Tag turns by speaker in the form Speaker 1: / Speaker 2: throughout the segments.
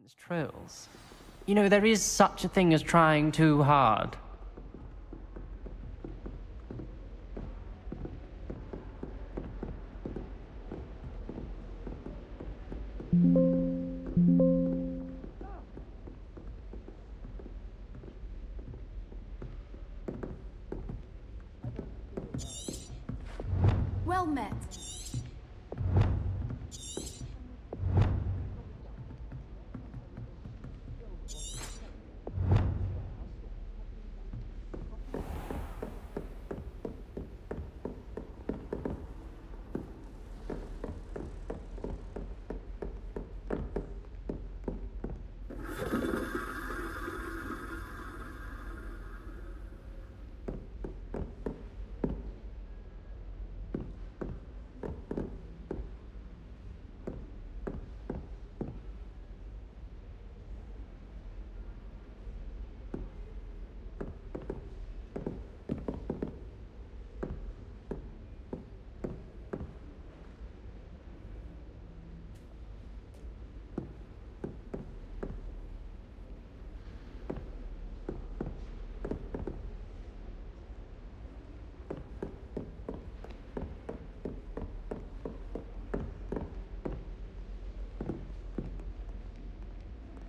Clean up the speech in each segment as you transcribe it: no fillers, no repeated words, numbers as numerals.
Speaker 1: Trills. You know, there is such a thing as trying too hard.
Speaker 2: Well met.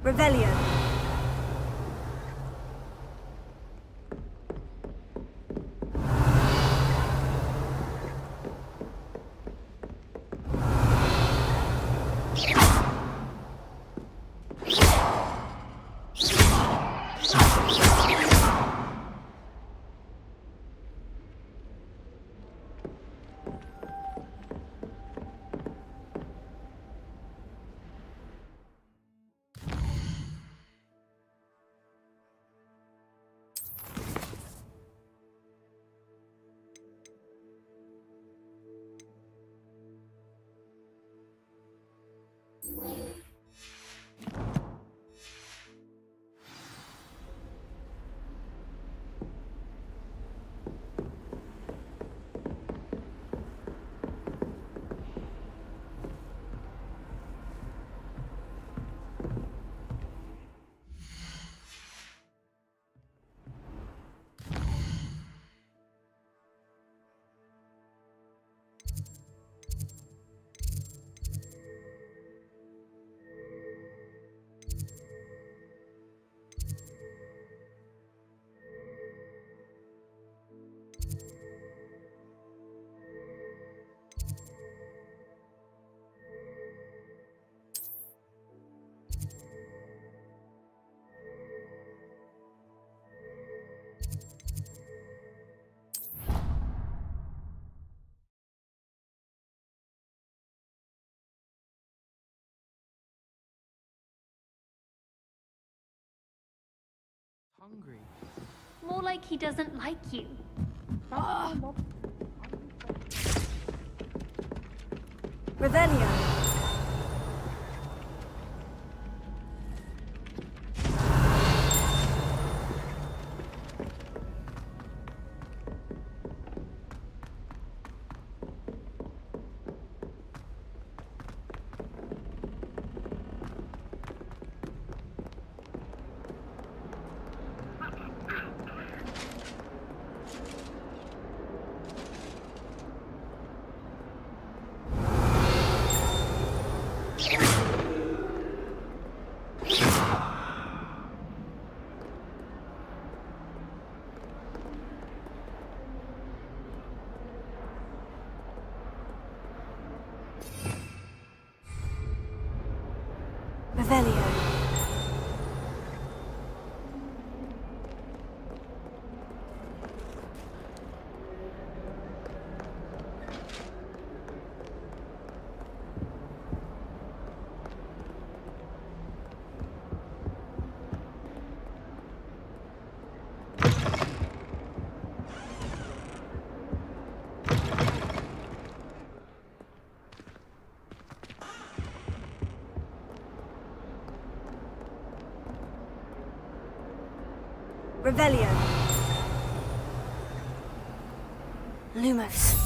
Speaker 2: Revelio.
Speaker 1: Hungry.
Speaker 3: More like he doesn't like you.
Speaker 2: Revelio. Revelio. Revelio. Lumos.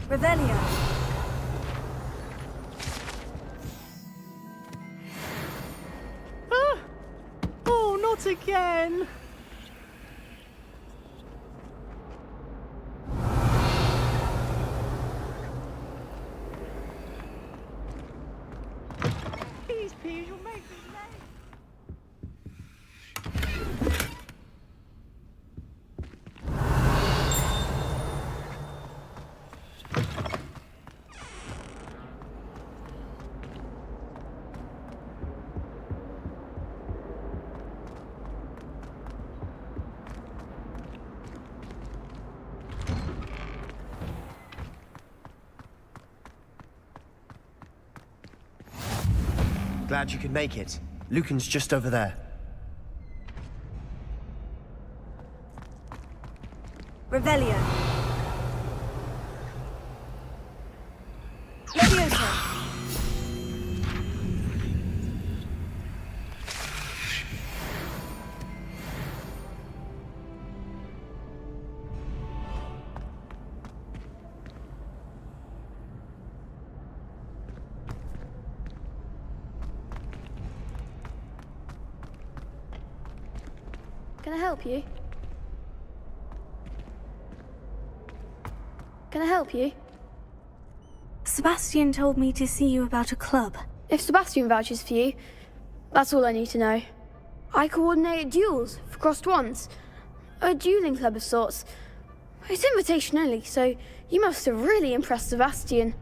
Speaker 2: Revelio.
Speaker 1: Oh, not again! Please, please, you'll make me late.
Speaker 4: Glad you could make it. Lucan's just over there.
Speaker 2: Revelio. Leviosa.
Speaker 5: Can I help you? Can I help you?
Speaker 2: Sebastian told me to see you about a club.
Speaker 5: If Sebastian vouches for you, that's all I need to know. I coordinate duels for crossed wands. A dueling club of sorts. It's invitation only, so you must have really impressed Sebastian.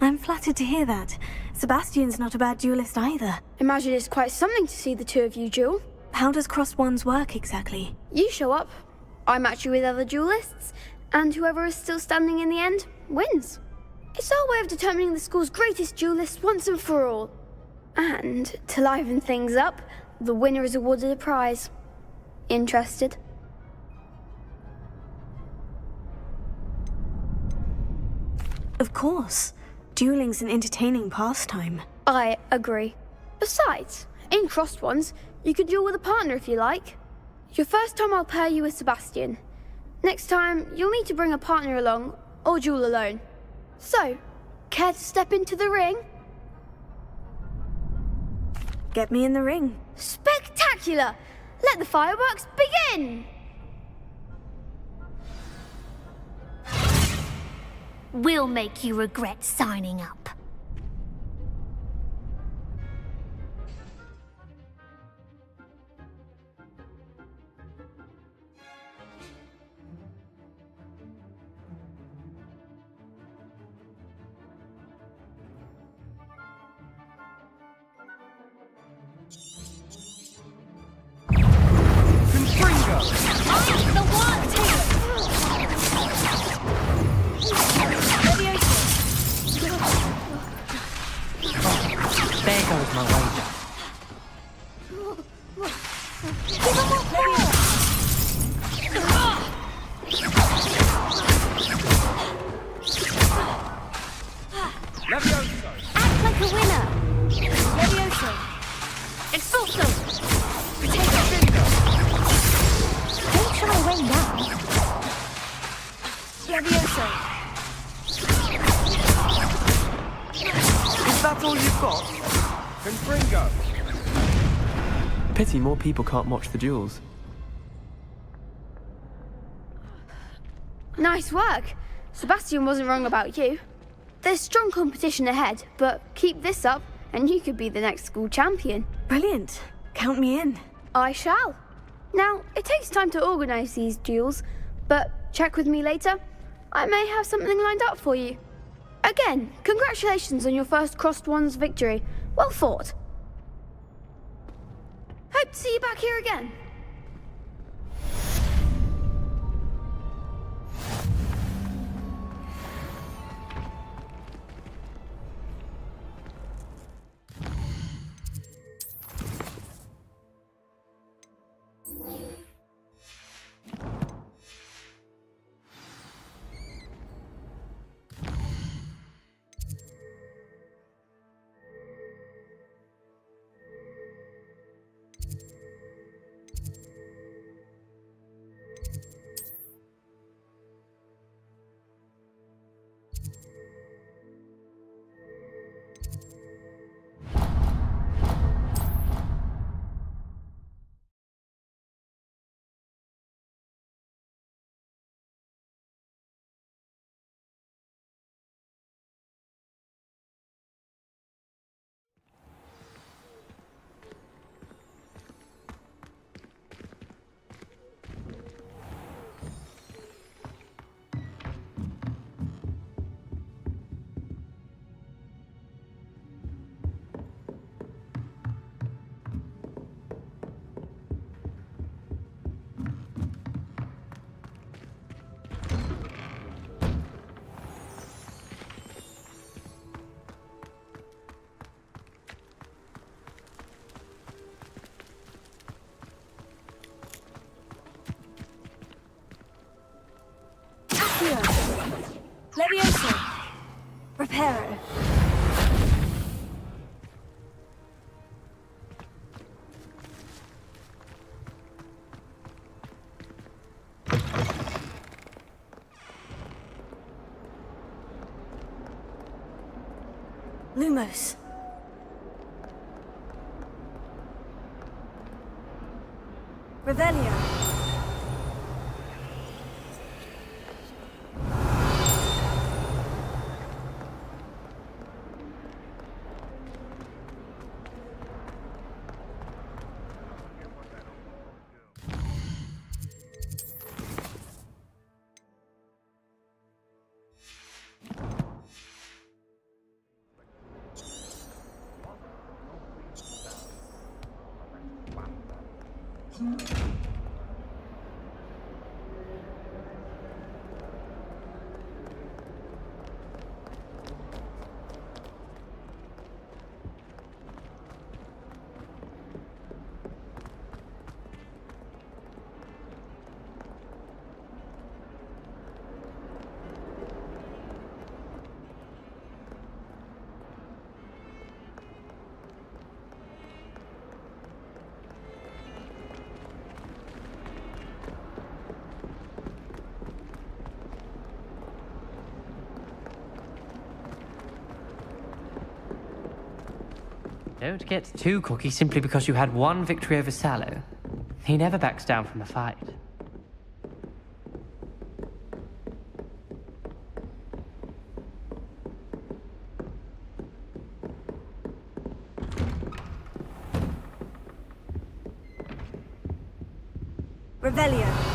Speaker 2: I'm flattered to hear that. Sebastian's not a bad duelist either.
Speaker 5: Imagine it's quite something to see the two of you duel.
Speaker 2: How does crossed wands work exactly?
Speaker 5: You show up, I match you with other duelists, and whoever is still standing in the end wins. It's our way of determining the school's greatest duelist once and for all. And to liven things up, the winner is awarded a prize. Interested?
Speaker 2: Of course. Dueling's an entertaining pastime.
Speaker 5: I agree. Besides, in crossed ones, you could duel with a partner if you like. Your first time I'll pair you with Sebastian. Next time, you'll need to bring a partner along, or duel alone. So, care to step into the ring?
Speaker 2: Get me in the ring.
Speaker 5: Spectacular! Let the fireworks begin!
Speaker 3: We'll make you regret signing up. I'm the one!
Speaker 1: There goes my wager.
Speaker 3: Act like a winner!
Speaker 2: Leviosa.
Speaker 3: Expulso! Don't try away now.
Speaker 2: Leviosa.
Speaker 4: Is that all you've got? Confringo!
Speaker 6: Pity more people can't watch the duels.
Speaker 5: Nice work. Sebastian wasn't wrong about you. There's strong competition ahead, but keep this up and you could be the next school champion.
Speaker 2: Brilliant. Count me in.
Speaker 5: I shall. Now, it takes time to organise these duels, but check with me later. I may have something lined up for you. Again, congratulations on your first crossed wands victory. Well fought. Hope to see you back here again.
Speaker 2: Levioso! Reparo. Lumos. Revelio.
Speaker 1: Don't get too cocky simply because you had one victory over Sallow. He never backs down from a fight.
Speaker 2: Revelio.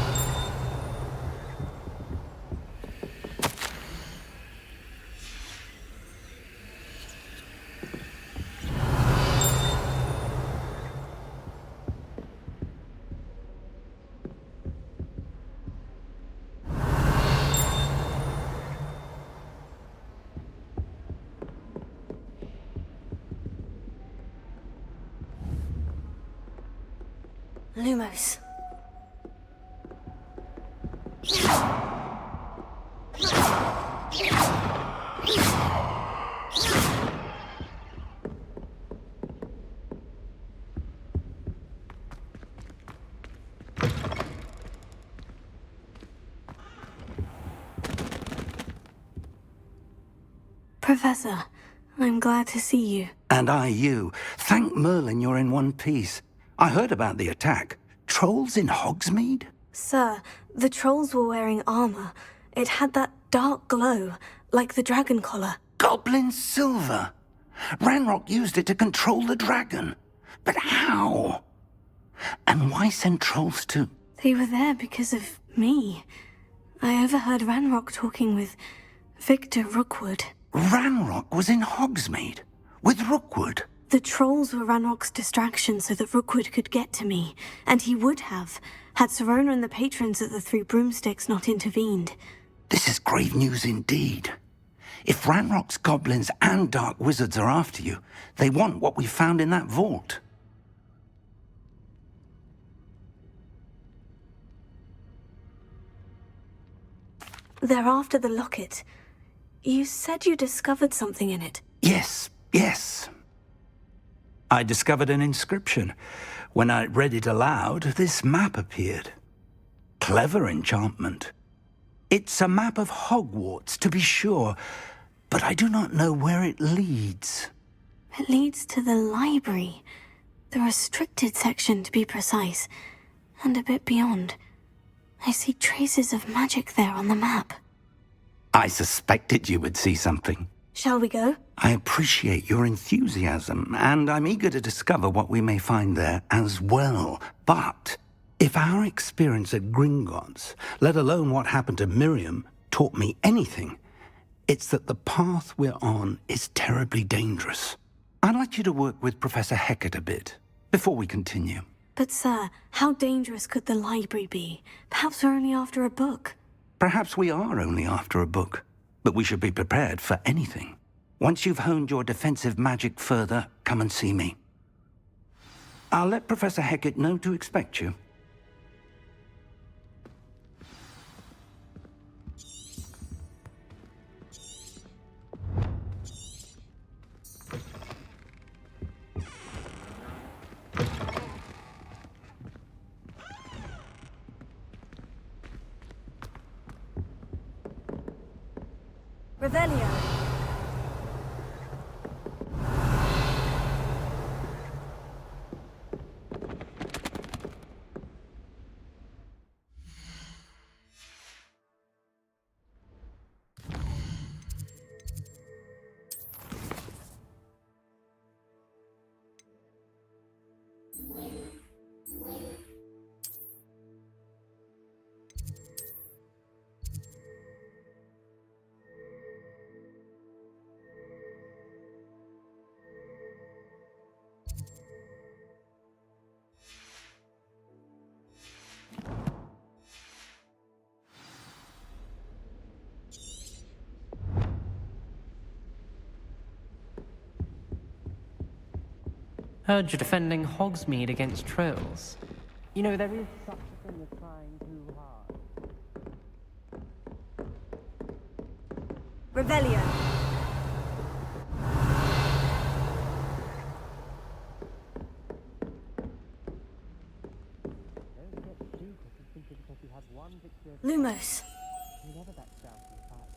Speaker 2: Lumos. Professor, I'm glad to see you.
Speaker 7: And I you. Thank Merlin you're in one piece. I heard about the attack. Trolls in Hogsmeade?
Speaker 2: Sir, the trolls were wearing armor. It had that dark glow, like the dragon collar.
Speaker 7: Goblin silver. Ranrock used it to control the dragon. But how? And why send trolls to...
Speaker 2: They were there because of me. I overheard Ranrock talking with Victor Rookwood.
Speaker 7: Ranrock was in Hogsmeade? With Rookwood?
Speaker 2: The trolls were Ranrock's distraction so that Rookwood could get to me, and he would have, had Serona and the patrons at the Three Broomsticks not intervened.
Speaker 7: This is grave news indeed. If Ranrock's goblins and dark wizards are after you, they want what we found in that vault.
Speaker 2: They're after the locket. You said you discovered something in it.
Speaker 7: Yes. I discovered an inscription. When I read it aloud, this map appeared. Clever enchantment. It's a map of Hogwarts, to be sure, but I do not know where it leads.
Speaker 2: It leads to the library. The restricted section, to be precise. And a bit beyond. I see traces of magic there on the map.
Speaker 7: I suspected you would see something.
Speaker 2: Shall we go?
Speaker 7: I appreciate your enthusiasm, and I'm eager to discover what we may find there as well. But if our experience at Gringotts, let alone what happened to Miriam, taught me anything, it's that the path we're on is terribly dangerous. I'd like you to work with Professor Hecat a bit, before we continue.
Speaker 2: But sir, how dangerous could the library be? Perhaps we're only after a book.
Speaker 7: Perhaps we are only after a book, but we should be prepared for anything. Once you've honed your defensive magic further, come and see me. I'll let Professor Hecat know to expect you.
Speaker 2: Revelio.
Speaker 1: Heard you're defending Hogsmeade against trolls. You know, there is such a thing as trying too hard.
Speaker 2: Revelio.
Speaker 1: Don't get too cocky simply because you had one victory.
Speaker 2: Lumos.
Speaker 1: You never back down from the fight.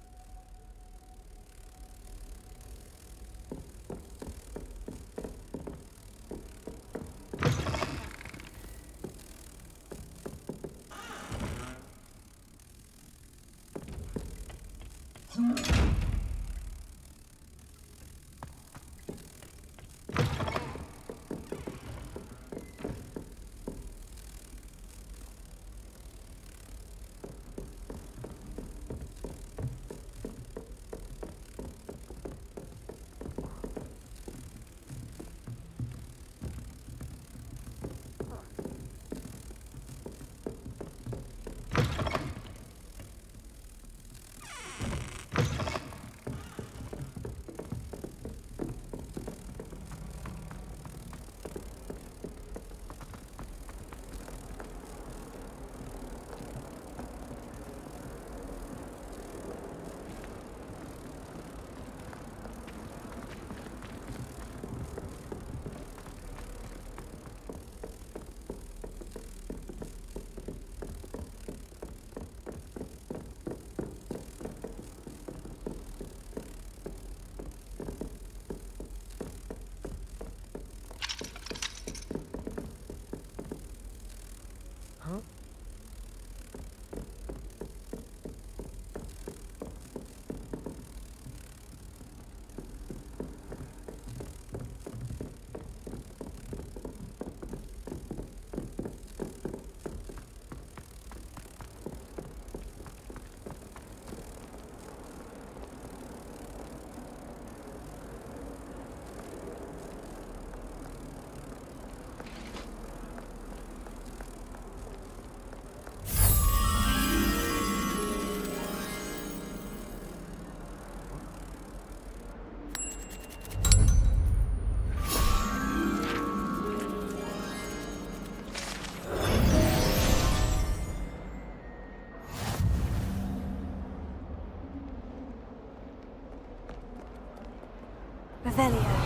Speaker 2: Revelio.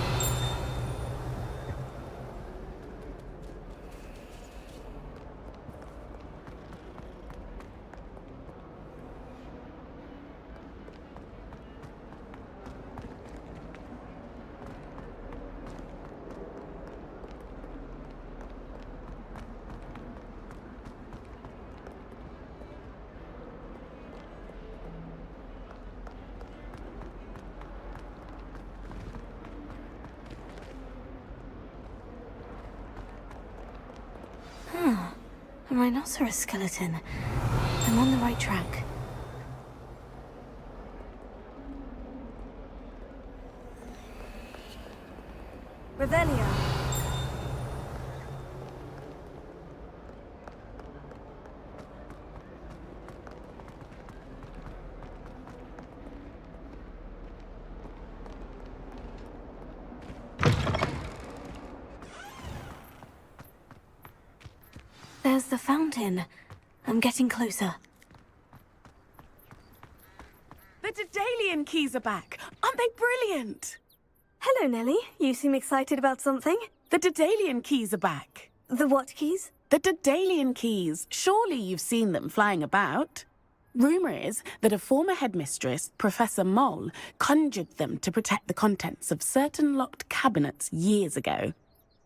Speaker 2: A rhinoceros skeleton. I'm on the right track. Revelio. There's the fountain. I'm getting closer.
Speaker 8: The Daedalian keys are back. Aren't they brilliant?
Speaker 2: Hello, Nellie. You seem excited about something.
Speaker 8: The Daedalian keys are back.
Speaker 2: The what keys?
Speaker 8: The Daedalian keys. Surely you've seen them flying about. Rumour is that a former headmistress, Professor Moll, conjured them to protect the contents of certain locked cabinets years ago.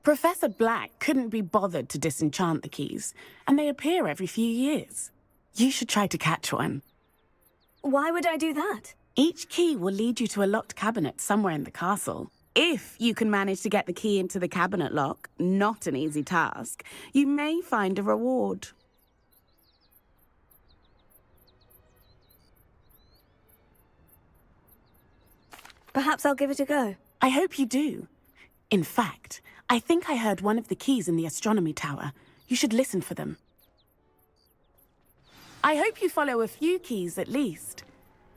Speaker 8: Professor Black couldn't be bothered to disenchant the keys, and they appear every few years. You should try to catch one.
Speaker 2: Why would I do that?
Speaker 8: Each key will lead you to a locked cabinet somewhere in the castle. If you can manage to get the key into the cabinet lock, not an easy task, you may find a reward.
Speaker 2: Perhaps I'll give it a go.
Speaker 8: I hope you do. In fact, I think I heard one of the keys in the astronomy tower. You should listen for them. I hope you follow a few keys at least.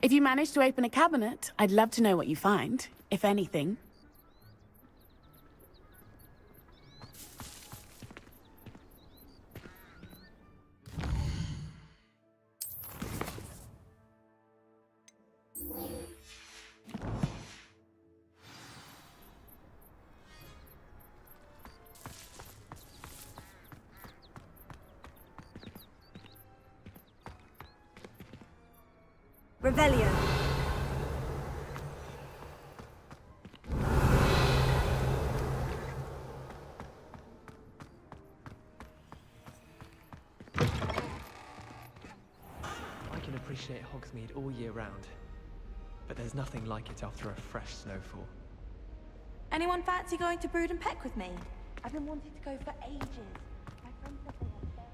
Speaker 8: If you manage to open a cabinet, I'd love to know what you find, if anything.
Speaker 2: Revelio.
Speaker 6: I can appreciate Hogsmeade all year round, but there's nothing like it after a fresh snowfall.
Speaker 9: Anyone fancy going to Brood and Peck with me? I've been wanting to go for ages. My friend said they have very...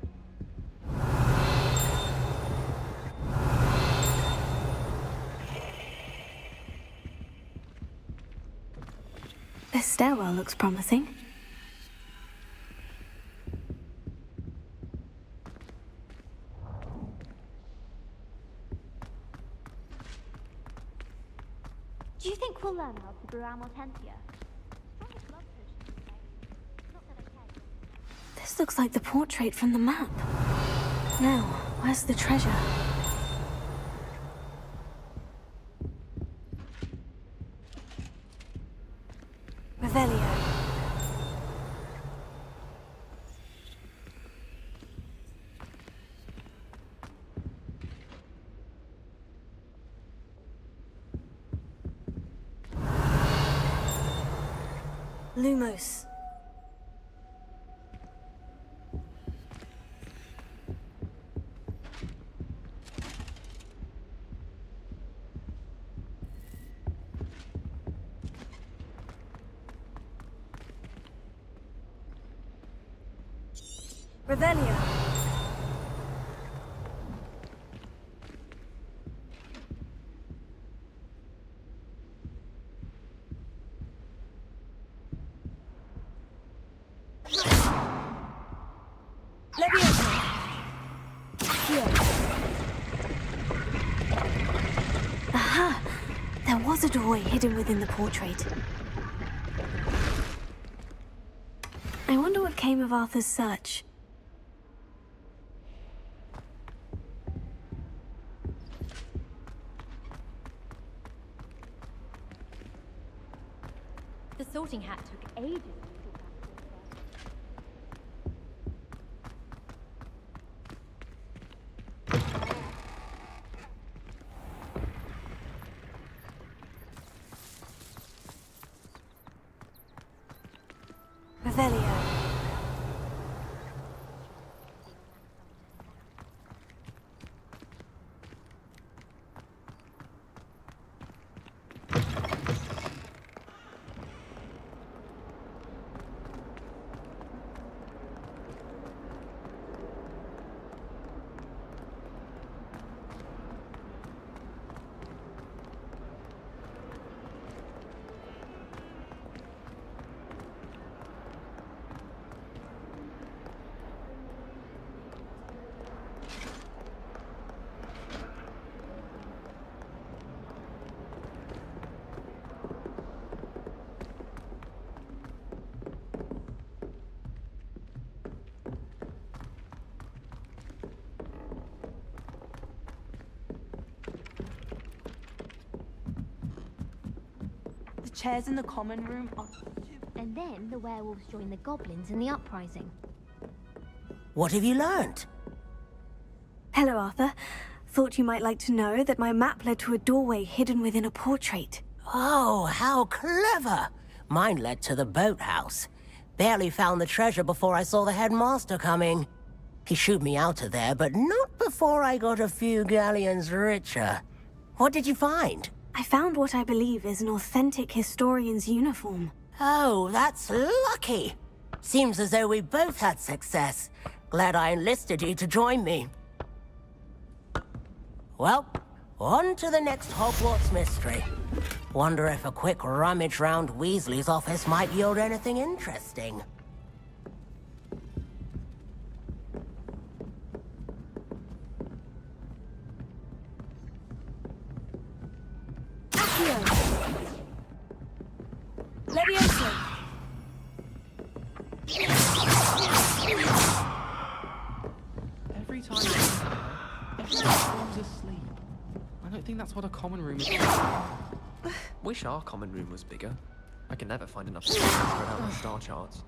Speaker 2: This stairwell looks promising.
Speaker 3: Do you think we'll learn how to brew our Mortentia? Strongest blood potion today. Not that I care.
Speaker 2: This looks like the portrait from the map. Now, where's the treasure? Revelio. Lumos. Revelio. Aha! There was a doorway hidden within the portrait. I wonder what came of Arthur's search.
Speaker 3: The sorting hat took ages.
Speaker 2: Revelio.
Speaker 9: The chairs in the common room are...
Speaker 3: And then the werewolves join the goblins in the uprising.
Speaker 10: What have you learnt?
Speaker 2: Hello, Arthur. Thought you might like to know that my map led to a doorway hidden within a portrait.
Speaker 10: Oh, how clever! Mine led to the boathouse. Barely found the treasure before I saw the headmaster coming. He shooed me out of there, but not before I got a few galleons richer. What did you find?
Speaker 2: I found what I believe is an authentic historian's uniform.
Speaker 10: Oh, that's lucky. Seems as though we both had success. Glad I enlisted you to join me. Well, on to the next Hogwarts mystery. Wonder if a quick rummage round Weasley's office might yield anything interesting.
Speaker 2: Levioso!
Speaker 6: Every time I see her, everyone's asleep. I don't think that's what a common room is for. Wish our common room was bigger. I can never find enough space to spread out my star charts.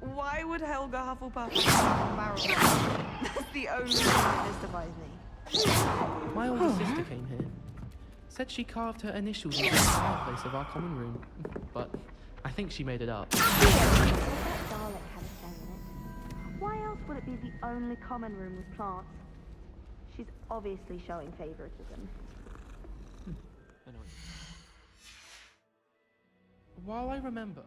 Speaker 9: Why would Helga Hufflepuff marry? That's the only thing that mystifies me.
Speaker 6: My older sister came here. Said she carved her initials into the fireplace of our common room. But I think she made it up.
Speaker 3: Dalek had a say in it. Why else would it be the only common room with plants? She's obviously showing favoritism.
Speaker 6: Anyway. While I remember...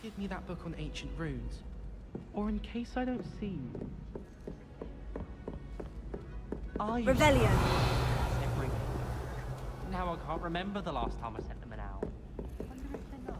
Speaker 6: Give me that book on ancient runes. Or in case I don't see you.
Speaker 2: Revelio.
Speaker 1: Now I can't remember the last time I sent them an owl. Wonder if they know.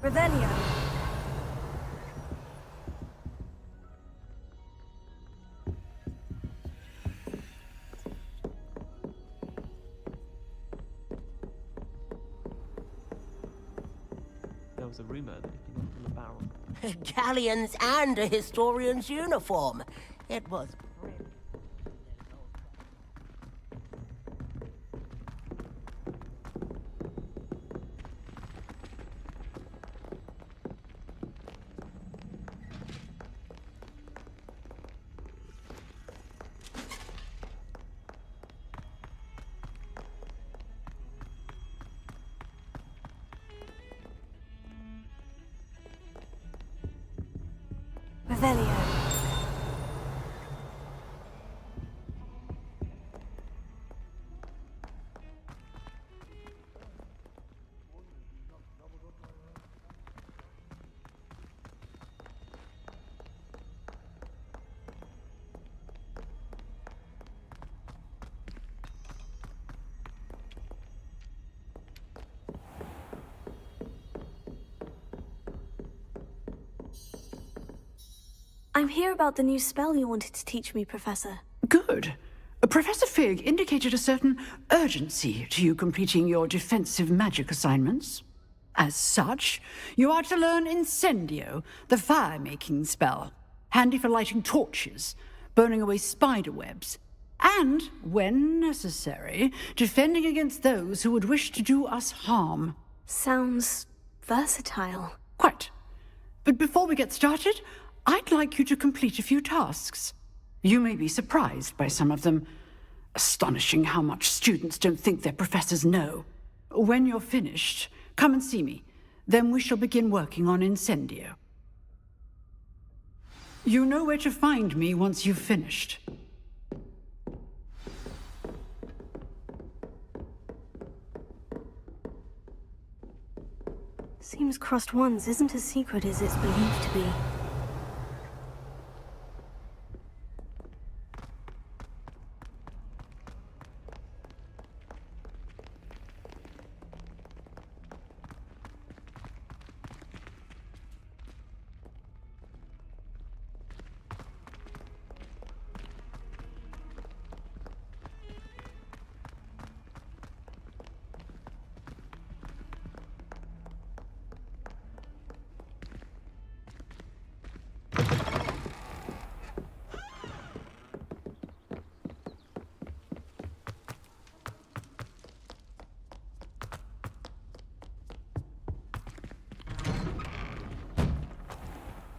Speaker 3: Revelio.
Speaker 1: There was a rumor that if you looked in the barrel.
Speaker 10: Galleons and a historian's uniform. It was brilliant.
Speaker 3: Revelio. I'm here about the new spell you wanted to teach me, Professor.
Speaker 11: Good. Professor Fig indicated a certain urgency to you completing your defensive magic assignments. As such, you are to learn Incendio, the fire-making spell, handy for lighting torches, burning away spider webs, and, when necessary, defending against those who would wish to do us harm.
Speaker 2: Sounds versatile.
Speaker 11: Quite. But before we get started, I'd like you to complete a few tasks. You may be surprised by some of them. Astonishing how much students don't think their professors know. When you're finished, come and see me. Then we shall begin working on Incendio. You know where to find me once you've finished.
Speaker 2: Seems crossed ones isn't as secret as it's believed to be.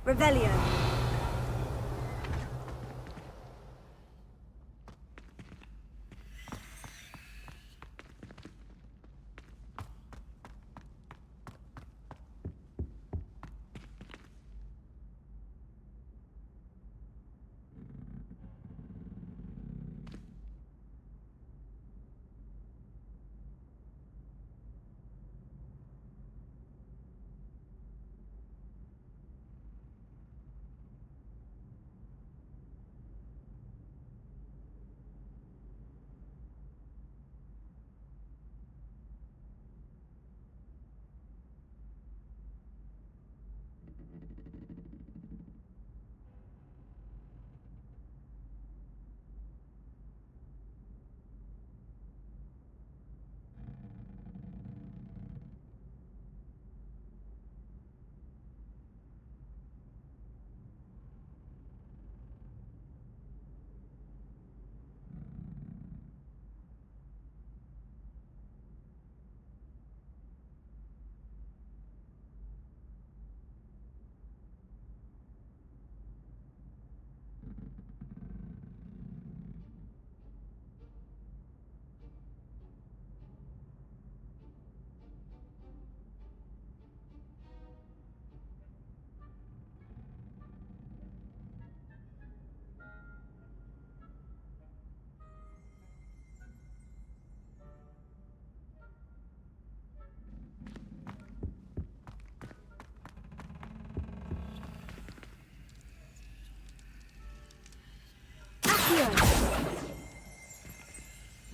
Speaker 3: Revelio.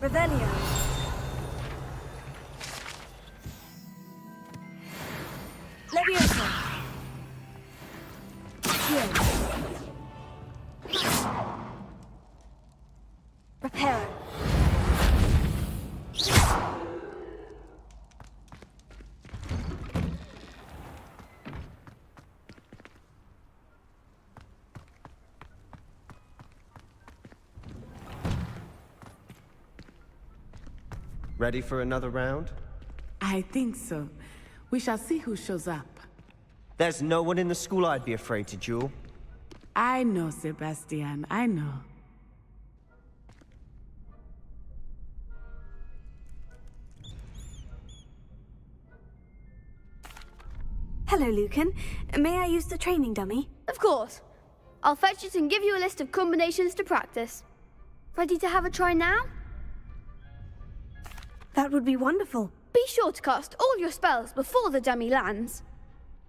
Speaker 3: Revelio. Leviosa.
Speaker 4: Ready for another round?
Speaker 8: I think so. We shall see who shows up.
Speaker 4: There's no one in the school I'd be afraid to duel.
Speaker 8: I know, Sebastian, I know.
Speaker 2: Hello, Lucan. May I use the training dummy?
Speaker 5: Of course. I'll fetch it and give you a list of combinations to practice. Ready to have a try now?
Speaker 2: That would be wonderful.
Speaker 5: Be sure to cast all your spells before the dummy lands.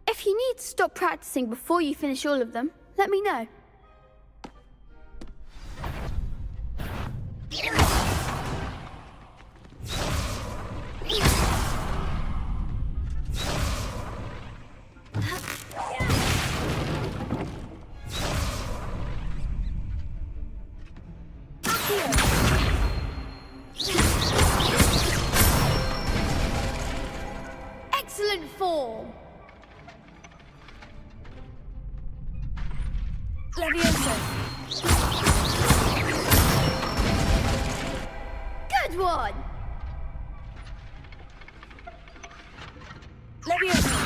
Speaker 5: If you need to stop practicing before you finish all of them, let me know. Excellent form.
Speaker 2: Leviosa.
Speaker 5: Good one.
Speaker 2: Leviosa.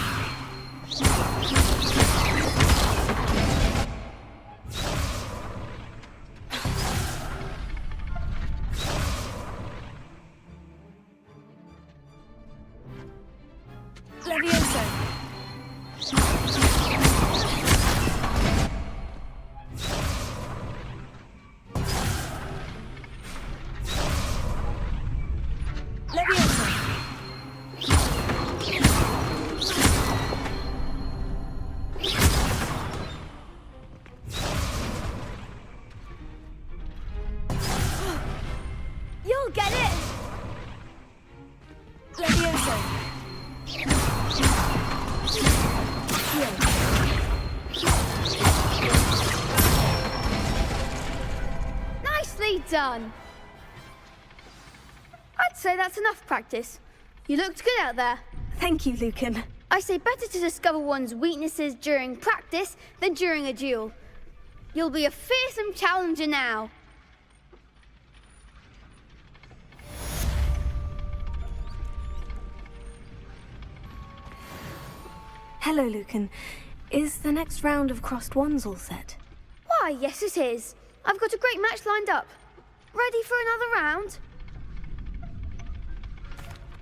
Speaker 2: Leviosa.
Speaker 5: You'll get it.
Speaker 2: Leviosa.
Speaker 5: Nicely done. I'd say that's enough practice. You looked good out there.
Speaker 2: Thank you, Lucan.
Speaker 5: I say better to discover one's weaknesses during practice than during a duel. You'll be a fearsome challenger now.
Speaker 2: Hello, Lucan. Is the next round of crossed wands all set?
Speaker 5: Why, yes it is. I've got a great match lined up. Ready for another round?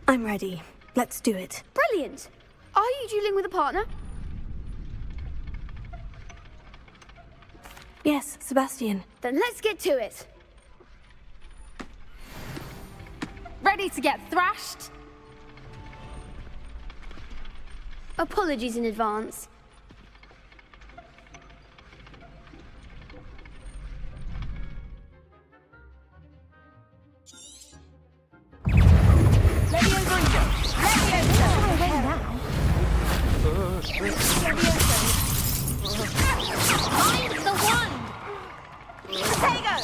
Speaker 2: I'm ready. Let's do it.
Speaker 5: Brilliant. Are you dueling with a partner?
Speaker 2: Yes, Sebastian.
Speaker 5: Then let's get to it.
Speaker 9: Ready to get thrashed?
Speaker 5: Apologies in advance.
Speaker 9: I'm the one! Potato!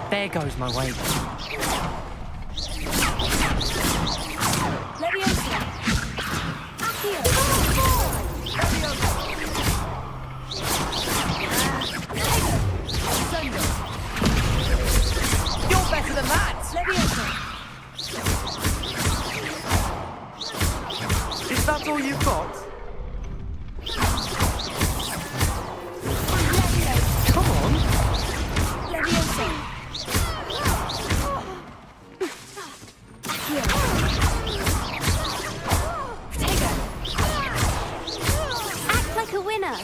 Speaker 1: There goes my weight.
Speaker 2: Leviosa. Accio.
Speaker 4: You're better than that!
Speaker 2: Leviosa.
Speaker 4: Is that all you've got? Come on!
Speaker 2: Leviosa.
Speaker 5: Act like a winner.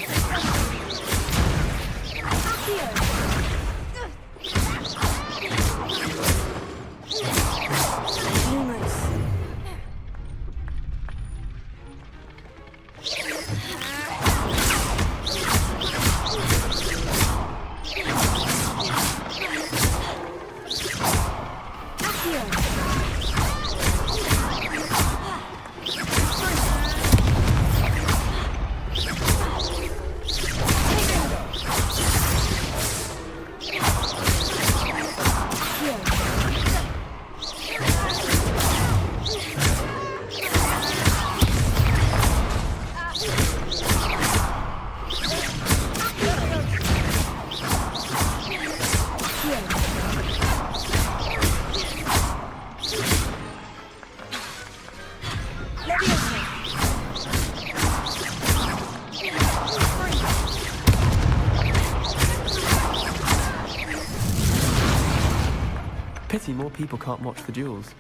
Speaker 6: Pity more people can't watch the duels.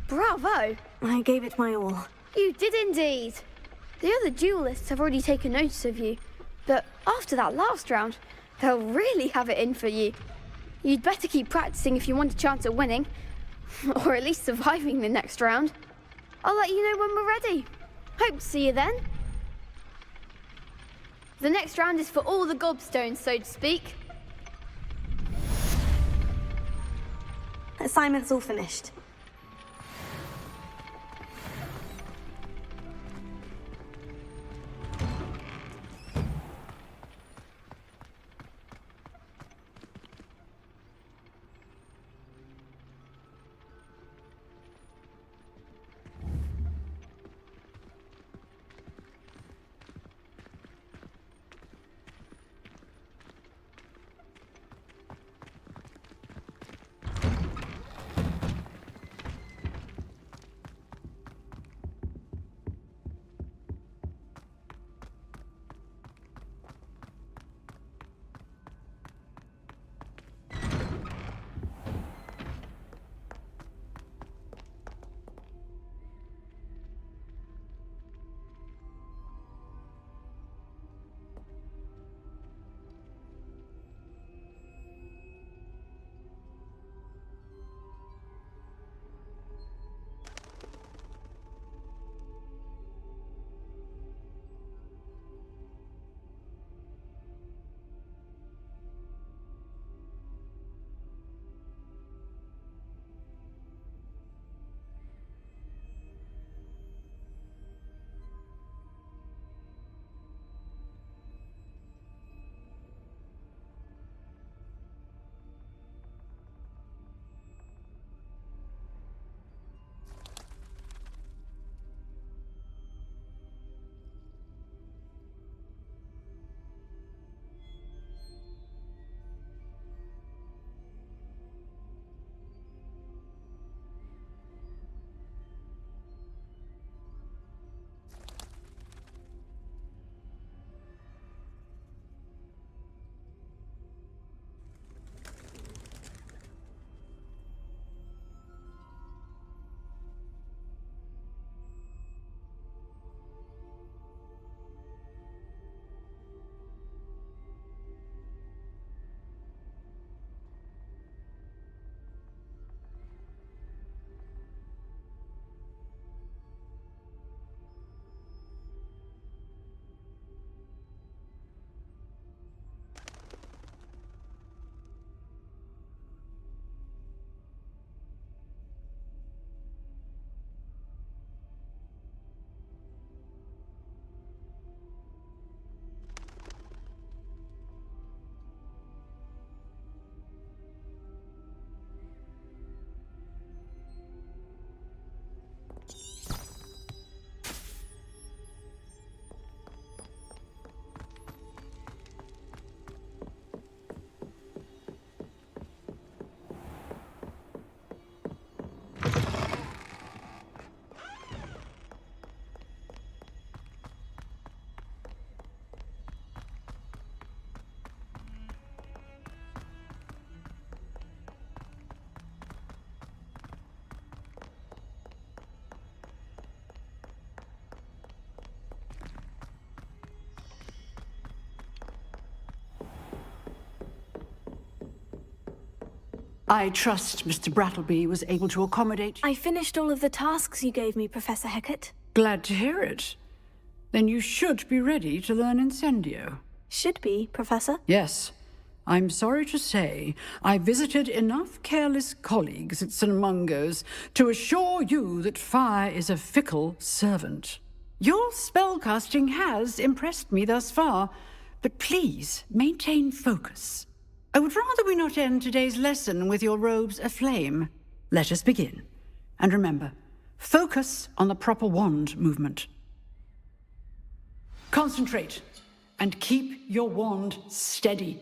Speaker 5: Bravo!
Speaker 2: I gave it my all.
Speaker 5: You did indeed. The other duelists have already taken notice of you, but after that last round, they'll really have it in for you. You'd better keep practicing if you want a chance at winning, or at least surviving the next round. I'll let you know when we're ready. Hope to see you then. The next round is for all the gobstones, so to speak.
Speaker 2: Assignment's all finished.
Speaker 11: I trust Mr. Brattleby was able to accommodate...
Speaker 2: I finished all of the tasks you gave me, Professor Hecat.
Speaker 11: Glad to hear it. Then you should be ready to learn Incendio.
Speaker 2: Should be, Professor.
Speaker 11: Yes. I'm sorry to say, I visited enough careless colleagues at St. Mungo's to assure you that fire is a fickle servant. Your spellcasting has impressed me thus far, but please maintain focus. I would rather we not end today's lesson with your robes aflame. Let us begin. And remember, focus on the proper wand movement. Concentrate, and keep your wand steady.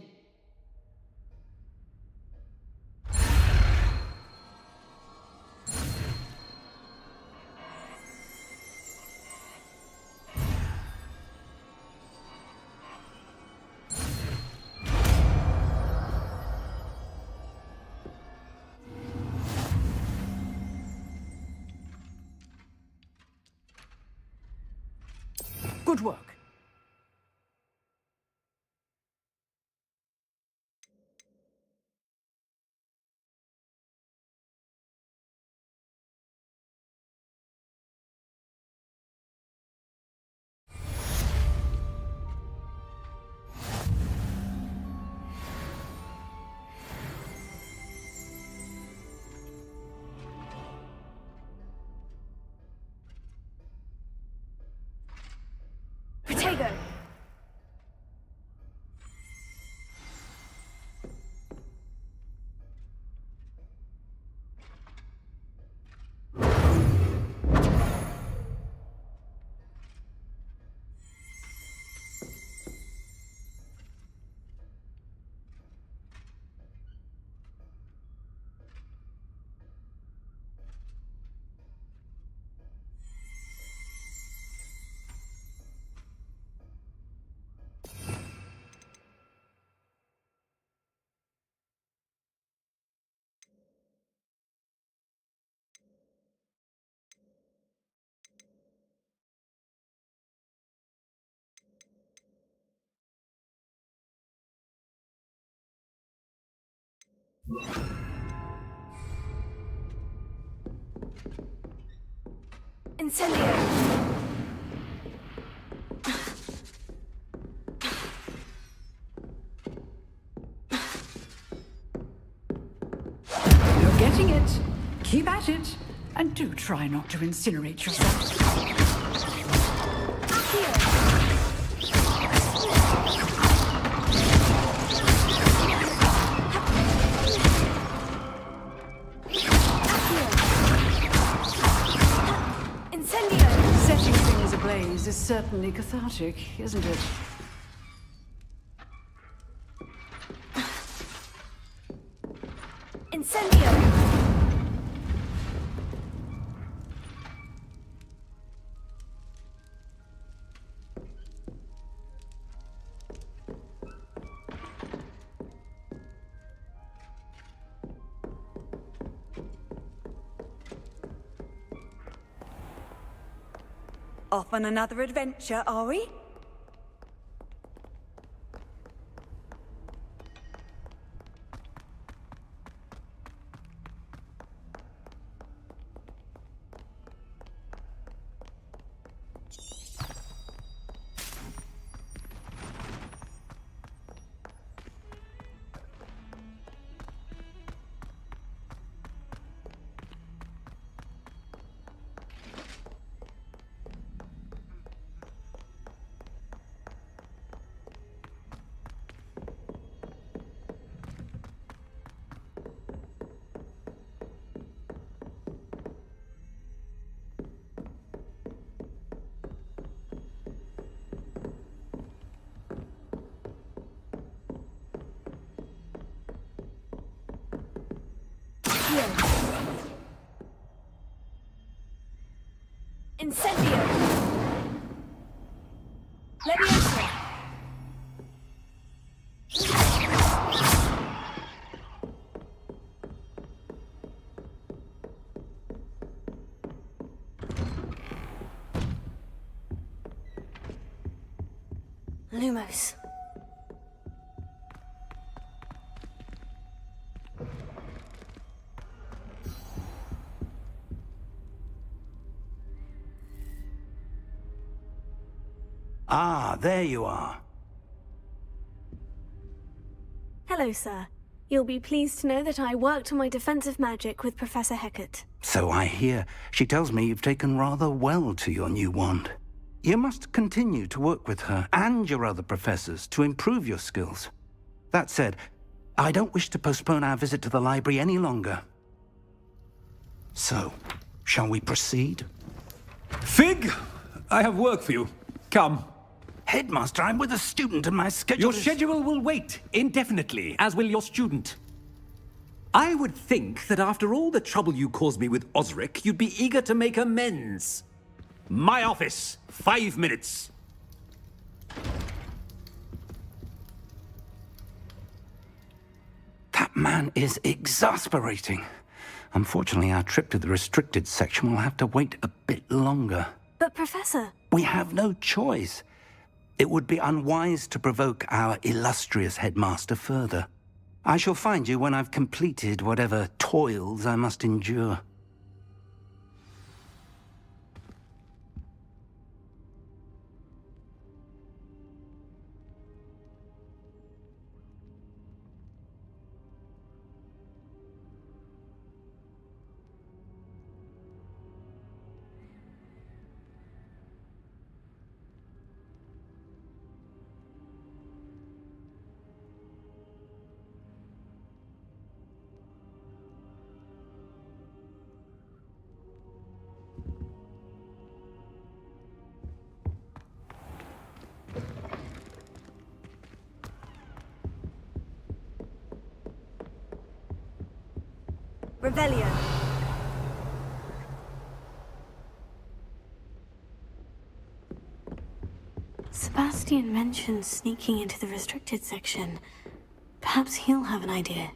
Speaker 11: Good work.
Speaker 3: Potato! Incendio!
Speaker 11: You're getting it. Keep at it. And do try not to incinerate yourself. Setting things ablaze is certainly cathartic, isn't it?
Speaker 3: Incendio!
Speaker 9: Off on another adventure, are we? Incendio! Leviosa! Lumos.
Speaker 7: Ah, there you are.
Speaker 2: Hello, sir. You'll be pleased to know that I worked on my defensive magic with Professor Hecat.
Speaker 7: So I hear. She tells me you've taken rather well to your new wand. You must continue to work with her and your other professors to improve your skills. That said, I don't wish to postpone our visit to the library any longer. So, shall we proceed?
Speaker 12: Fig! I have work for you. Come.
Speaker 7: Headmaster, I'm with a student and my schedule
Speaker 12: Your schedule will wait indefinitely, as will your student. I would think that after all the trouble you caused me with Osric, you'd be eager to make amends. My office, 5 minutes.
Speaker 7: That man is exasperating. Unfortunately, our trip to the restricted section will have to wait a bit longer.
Speaker 2: But Professor...
Speaker 7: We have no choice. It would be unwise to provoke our illustrious headmaster further. I shall find you when I've completed whatever toils I must endure.
Speaker 2: Revelio. Sebastian mentioned sneaking into the restricted section. Perhaps he'll have an idea.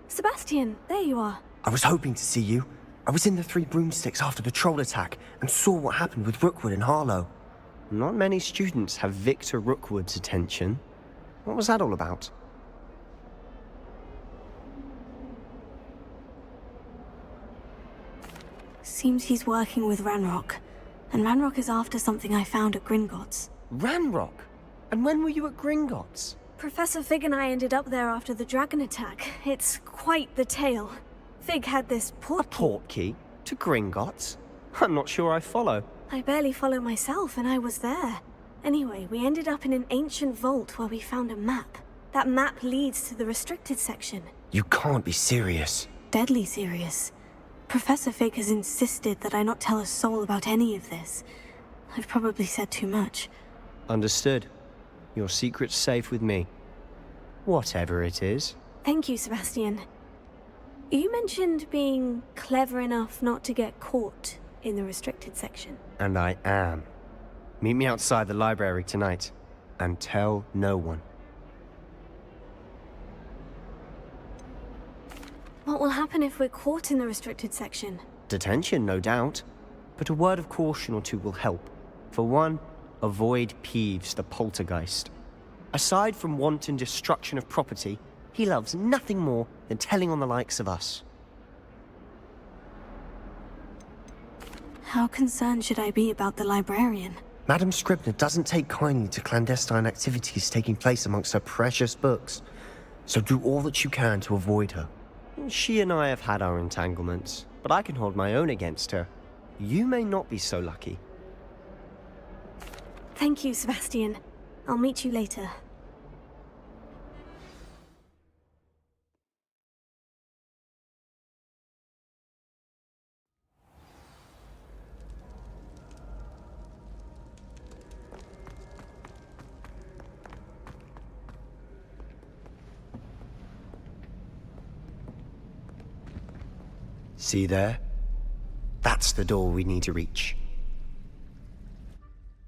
Speaker 2: Sebastian, there you are.
Speaker 4: I was hoping to see you. I was in the Three Broomsticks after the troll attack and saw what happened with Rookwood and Harlow. Not many students have Victor Rookwood's attention. What was that all about?
Speaker 2: Seems he's working with Ranrock. And Ranrock is after something I found at Gringotts.
Speaker 4: Ranrock? And when were you at Gringotts?
Speaker 2: Professor Fig and I ended up there after the dragon attack. It's quite the tale. Fig had this
Speaker 4: portkey to Gringotts? I'm not sure I follow.
Speaker 2: I barely follow myself, and I was there. Anyway, we ended up in an ancient vault where we found a map. That map leads to the restricted section.
Speaker 4: You can't be serious.
Speaker 2: Deadly serious. Professor Fig has insisted that I not tell a soul about any of this. I've probably said too much.
Speaker 4: Understood. Your secret's safe with me. Whatever it is.
Speaker 2: Thank you, Sebastian. You mentioned being clever enough not to get caught in the restricted section.
Speaker 4: And I am. Meet me outside the library tonight. And tell no one.
Speaker 2: What will happen if we're caught in the restricted section?
Speaker 4: Detention, no doubt. But a word of caution or two will help. For one, avoid Peeves, the poltergeist. Aside from wanton destruction of property, he loves nothing more than telling on the likes of us.
Speaker 2: How concerned should I be about the librarian?
Speaker 4: Madam Scribner doesn't take kindly to clandestine activities taking place amongst her precious books. So do all that you can to avoid her. She and I have had our entanglements, but I can hold my own against her. You may not be so lucky.
Speaker 2: Thank you, Sebastian. I'll meet you later.
Speaker 4: See there? That's the door we need to reach.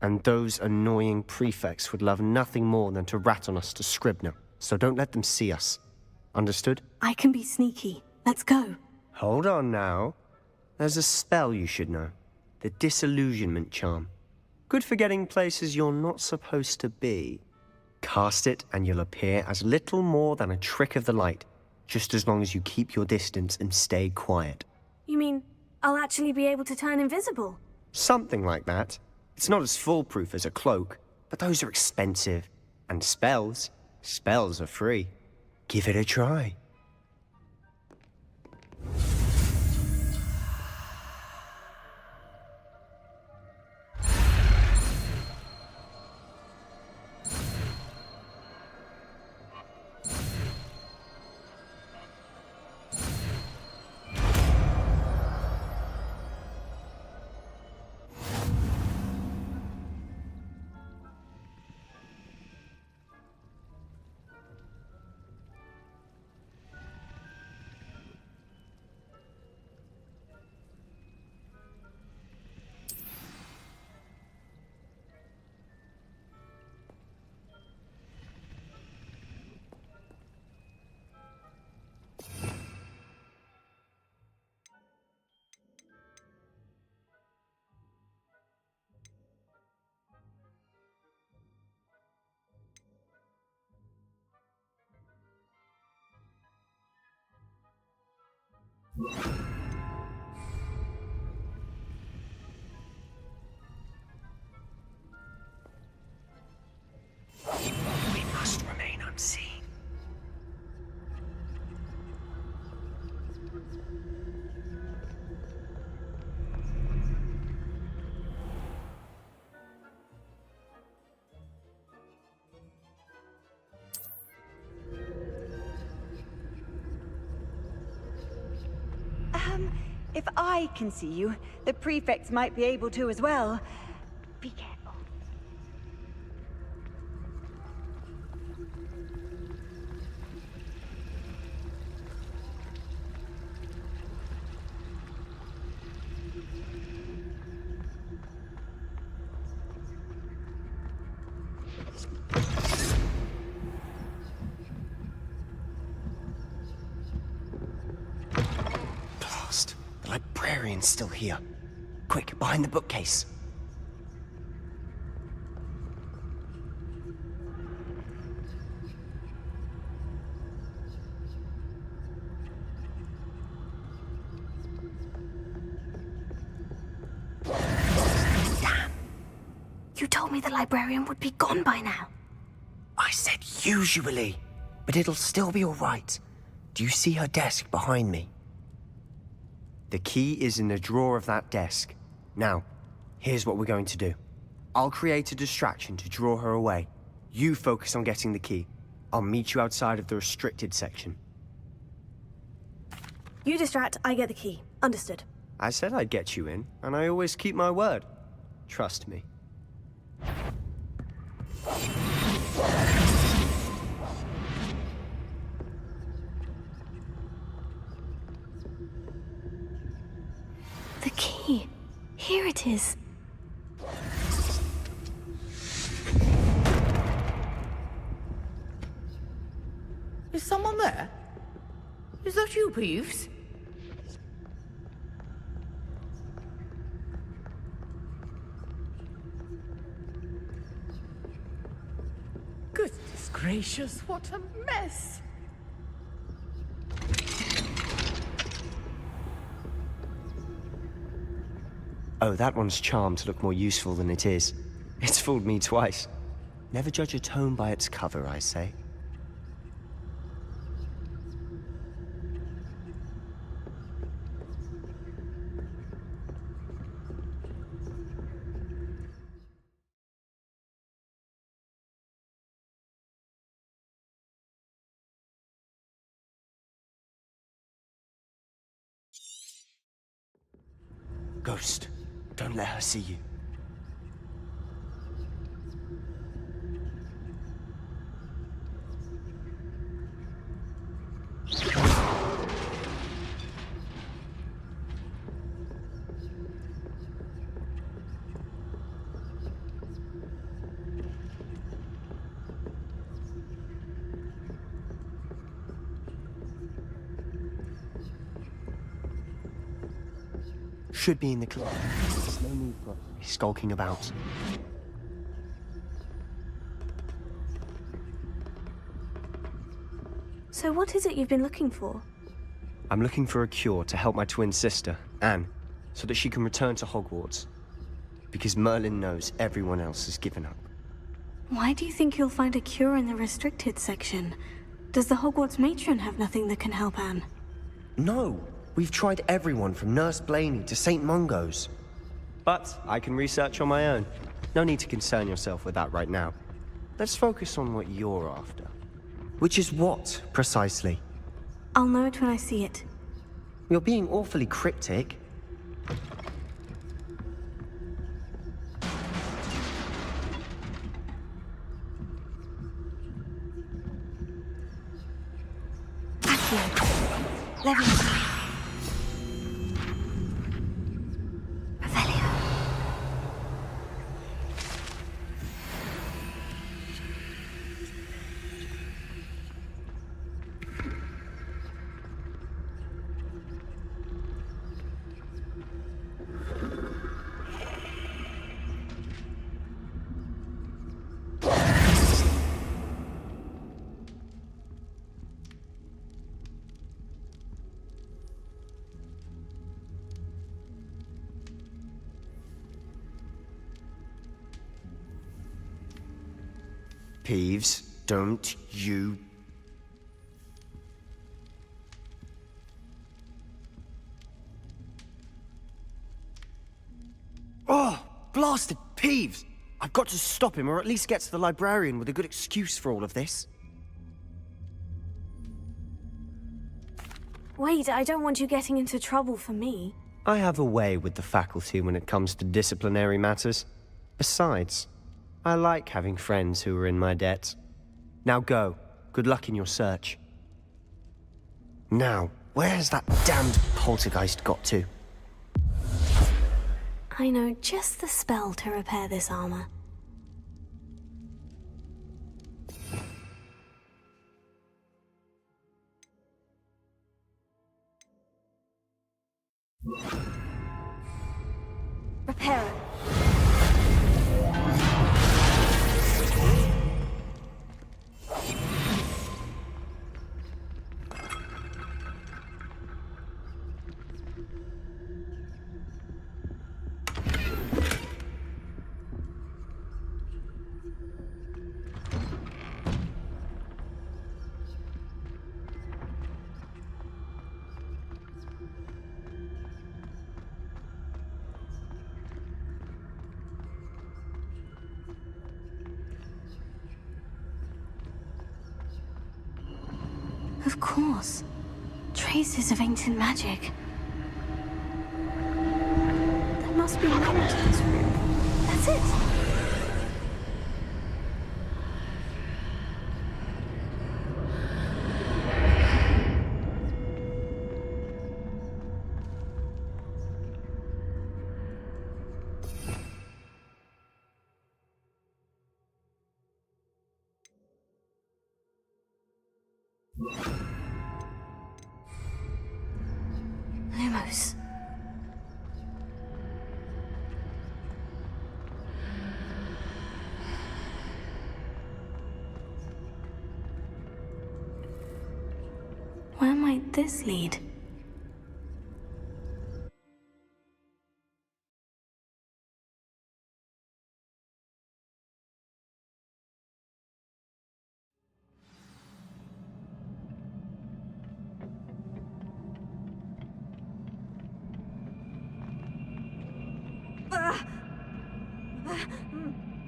Speaker 4: And those annoying prefects would love nothing more than to rat on us to Scribner, so don't let them see us. Understood?
Speaker 2: I can be sneaky. Let's go.
Speaker 4: Hold on now. There's a spell you should know. The Disillusionment Charm. Good for getting places you're not supposed to be. Cast it and you'll appear as little more than a trick of the light, just as long as you keep your distance and stay quiet.
Speaker 2: You mean I'll actually be able to turn invisible?
Speaker 4: Something like that. It's not as foolproof as a cloak, but those are expensive. And spells are free. Give it a try.
Speaker 13: If I can see you, the prefects might be able to as well. Be careful.
Speaker 4: The librarian's still here. Quick, behind the bookcase.
Speaker 2: Damn. You told me the librarian would be gone by now.
Speaker 4: I said usually, but it'll still be all right. Do you see her desk behind me? The key is in the drawer of that desk. Now, here's what we're going to do. I'll create a distraction to draw her away. You focus on getting the key. I'll meet you outside of the restricted section.
Speaker 14: You distract, I get the key. Understood.
Speaker 4: I said I'd get you in, and I always keep my word. Trust me.
Speaker 2: The key. Here it is.
Speaker 15: Is someone there? Is that you, Peeves? Goodness gracious, what a mess!
Speaker 4: Oh, that one's charmed to look more useful than it is. It's fooled me twice. Never judge a tome by its cover, I say. Ghost, don't let her see you. Should be in the club. There's no need for us to be skulking about.
Speaker 14: So what is it you've been looking for?
Speaker 4: I'm looking for a cure to help my twin sister, Anne, so that she can return to Hogwarts. Because Merlin knows everyone else has given up.
Speaker 2: Why do you think you'll find a cure in the restricted section? Does the Hogwarts matron have nothing that can help Anne?
Speaker 4: No! We've tried everyone from Nurse Blaney to St. Mungo's. But I can research on my own. No need to concern yourself with that right now. Let's focus on what you're after. Which is what, precisely?
Speaker 2: I'll know it when I see it.
Speaker 4: You're being awfully cryptic.
Speaker 2: Accio. Level 3.
Speaker 4: Peeves, don't you... Oh, blasted Peeves! I've got to stop him, or at least get to the librarian with a good excuse for all of this.
Speaker 14: Wait, I don't want you getting into trouble for me.
Speaker 4: I have a way with the faculty when it comes to disciplinary matters. Besides, I like having friends who are in my debt. Now go. Good luck in your search. Now, where's that damned poltergeist got to?
Speaker 2: I know just the spell to repair this armor.
Speaker 3: Repair it.
Speaker 2: Of course. Traces of ancient magic. There must be more to this room. That's it! Lumos. Where might this lead?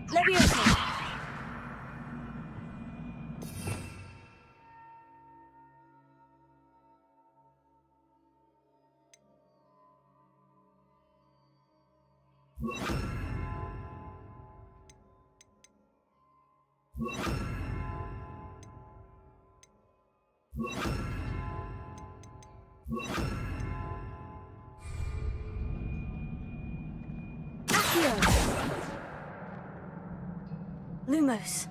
Speaker 3: Leviosa!
Speaker 2: Lumos.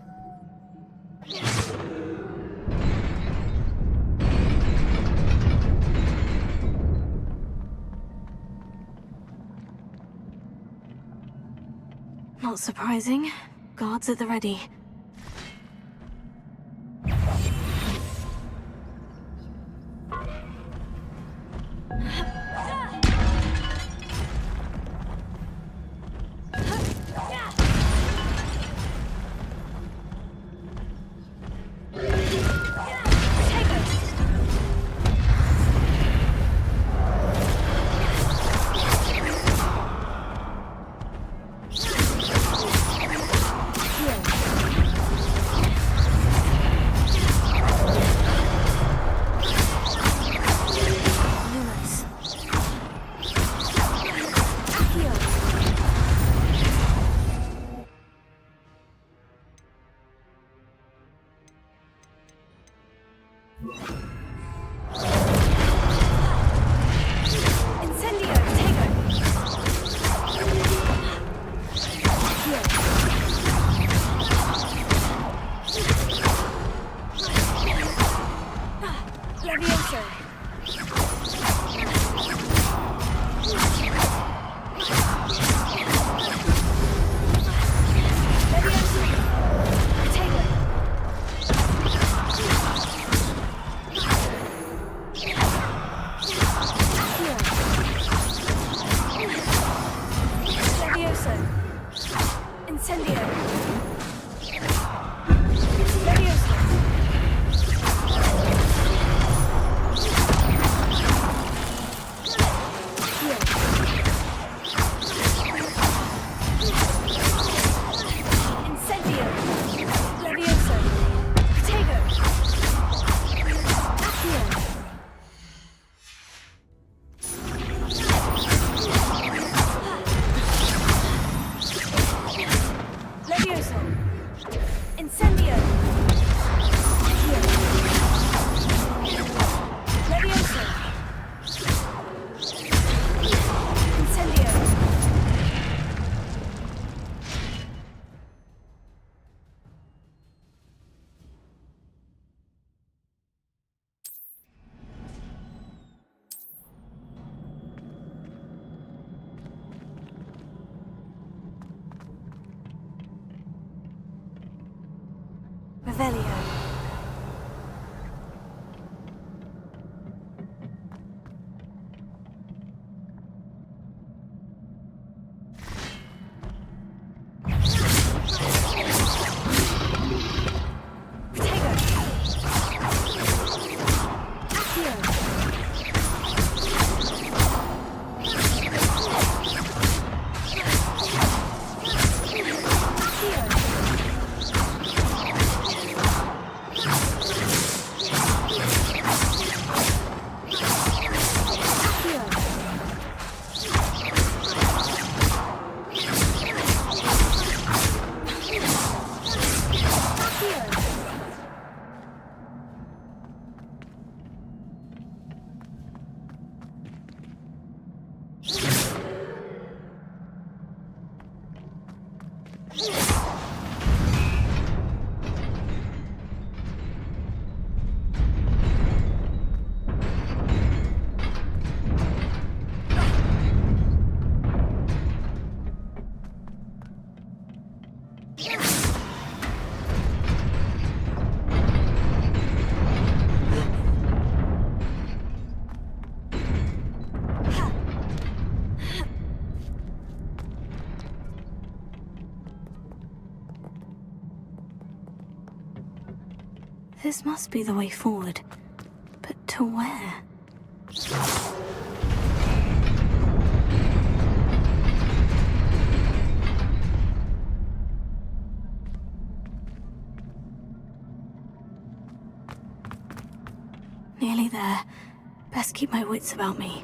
Speaker 2: Not surprising. Guards at the ready.
Speaker 14: Levioso! Incendio! Levioso! Incendio! Revelio.
Speaker 2: This must be the way forward. But to where? Nearly there. Best keep my wits about me.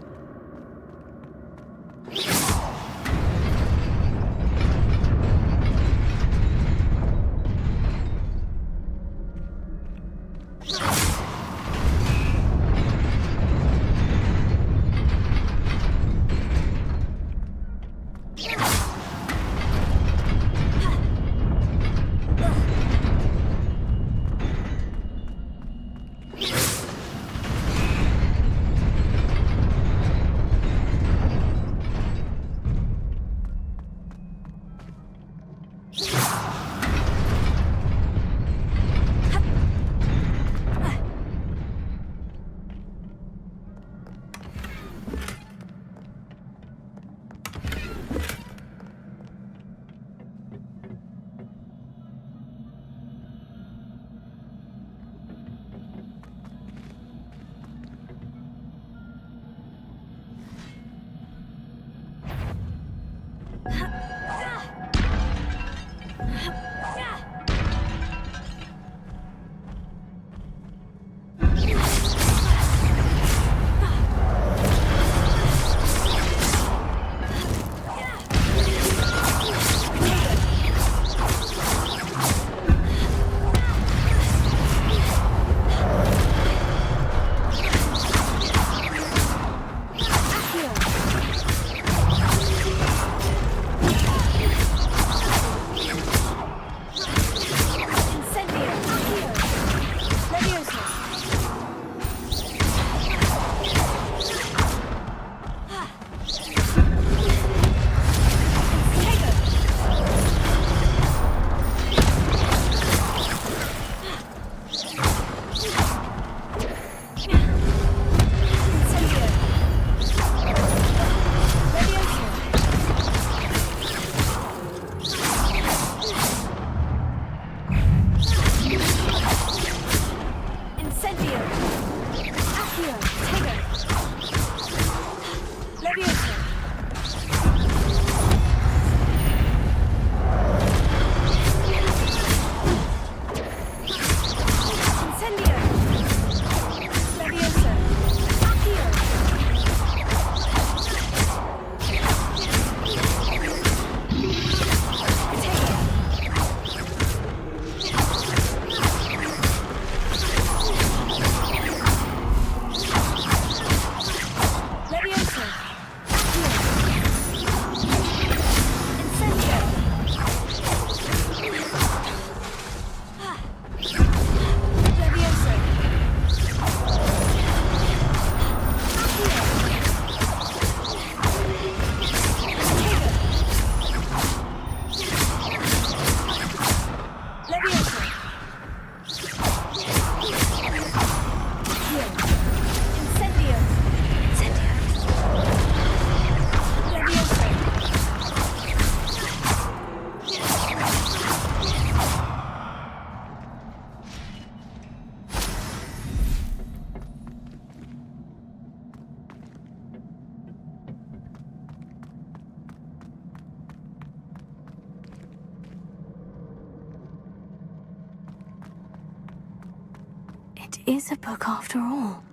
Speaker 2: It is a book after all.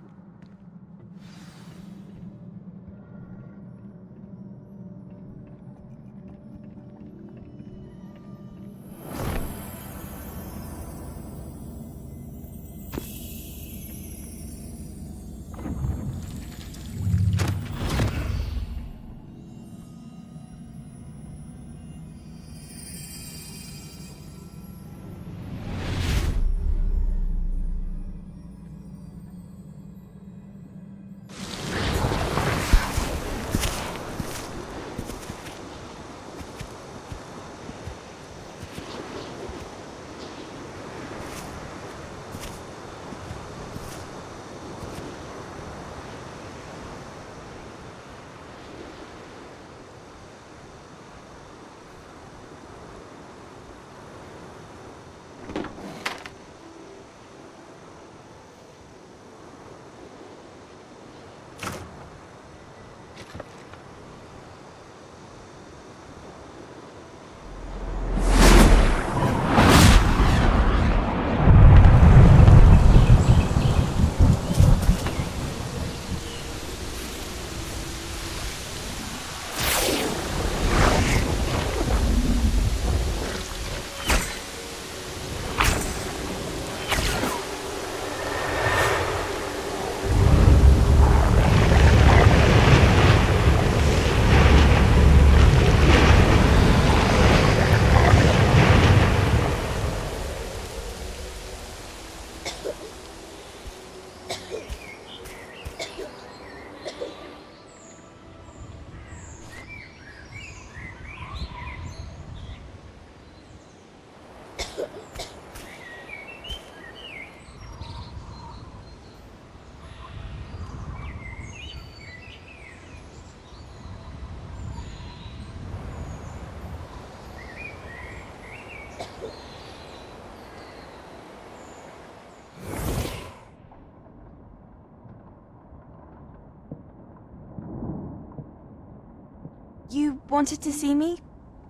Speaker 3: You wanted to see me?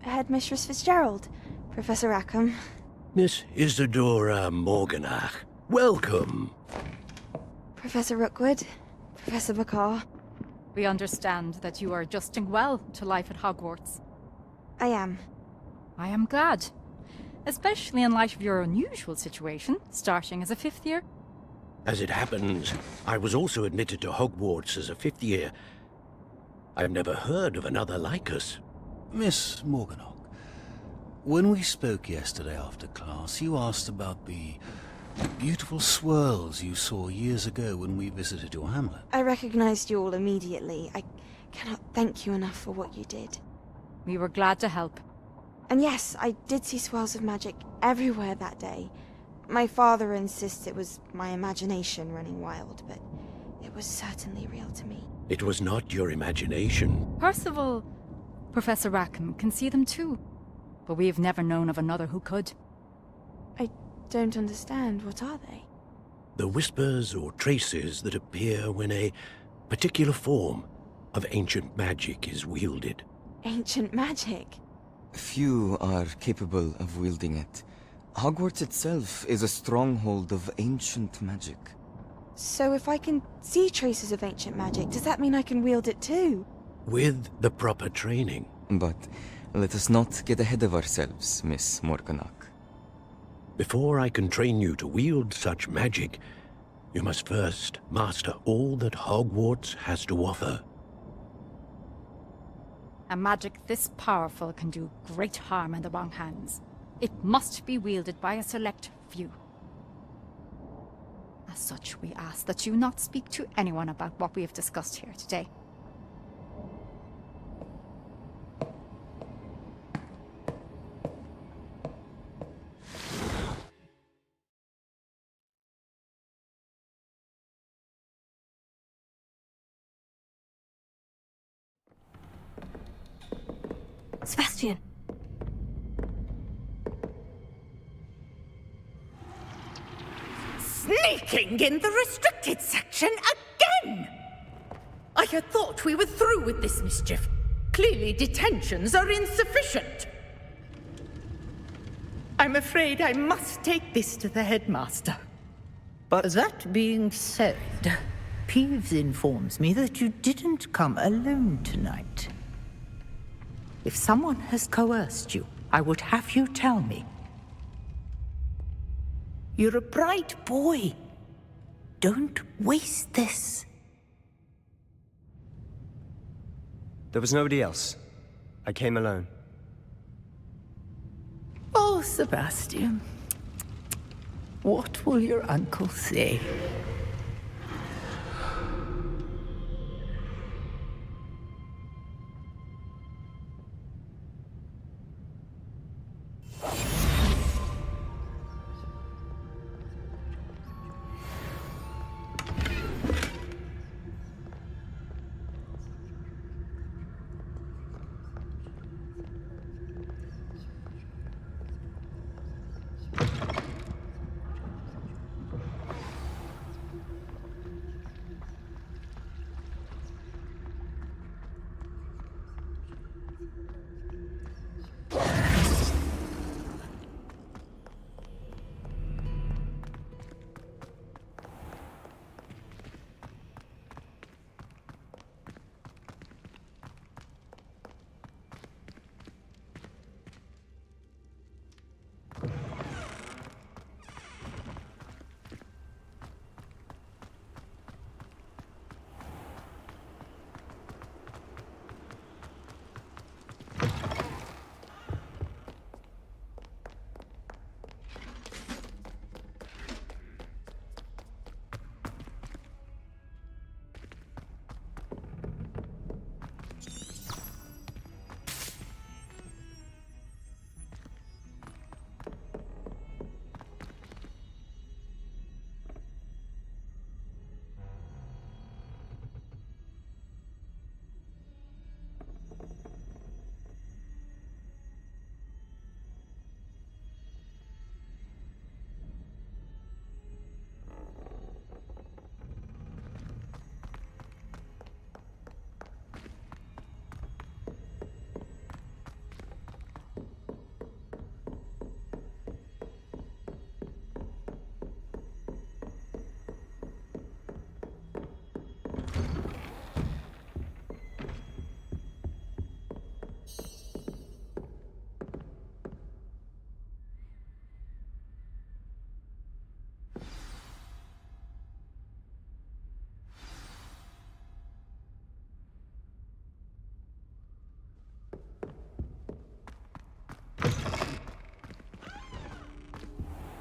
Speaker 3: Headmistress Fitzgerald, Professor Rackham.
Speaker 16: Miss Isadora Morganach, welcome.
Speaker 3: Professor Rookwood, Professor Bakar.
Speaker 17: We understand that you are adjusting well to life at Hogwarts.
Speaker 3: I am.
Speaker 17: I am glad. Especially in light of your unusual situation, starting as a 5th year.
Speaker 16: As it happens, I was also admitted to Hogwarts as a 5th year. I've never heard of another like us.
Speaker 18: Miss Morganach, when we spoke yesterday after class, you asked about the beautiful swirls you saw years ago when we visited your hamlet.
Speaker 3: I recognized you all immediately. I cannot thank you enough for what you did.
Speaker 17: We were glad to help.
Speaker 3: And yes, I did see swirls of magic everywhere that day. My father insists it was my imagination running wild, but it was certainly real to me.
Speaker 16: It was not your imagination.
Speaker 17: Percival, Professor Rackham can see them too. But we have never known of another who could.
Speaker 3: I don't understand. What are they?
Speaker 16: The whispers or traces that appear when a particular form of ancient magic is wielded.
Speaker 3: Ancient magic?
Speaker 19: Few are capable of wielding it. Hogwarts itself is a stronghold of ancient magic.
Speaker 3: So if I can see traces of ancient magic, does that mean I can wield it too?
Speaker 16: With the proper training.
Speaker 19: But let us not get ahead of ourselves, Miss Morganach.
Speaker 16: Before I can train you to wield such magic, you must first master all that Hogwarts has to offer.
Speaker 17: A magic this powerful can do great harm in the wrong hands. It must be wielded by a select few. As such, we ask that you not speak to anyone about what we have discussed here today.
Speaker 2: Sebastian.
Speaker 15: Sneaking in the restricted section again! I had thought we were through with this mischief. Clearly detentions are insufficient. I'm afraid I must take this to the headmaster.
Speaker 4: But...
Speaker 15: That being said, Peeves informs me that you didn't come alone tonight. If someone has coerced you, I would have you tell me. You're a bright boy. Don't waste this.
Speaker 4: There was nobody else. I came alone.
Speaker 15: Oh, Sebastian. What will your uncle say?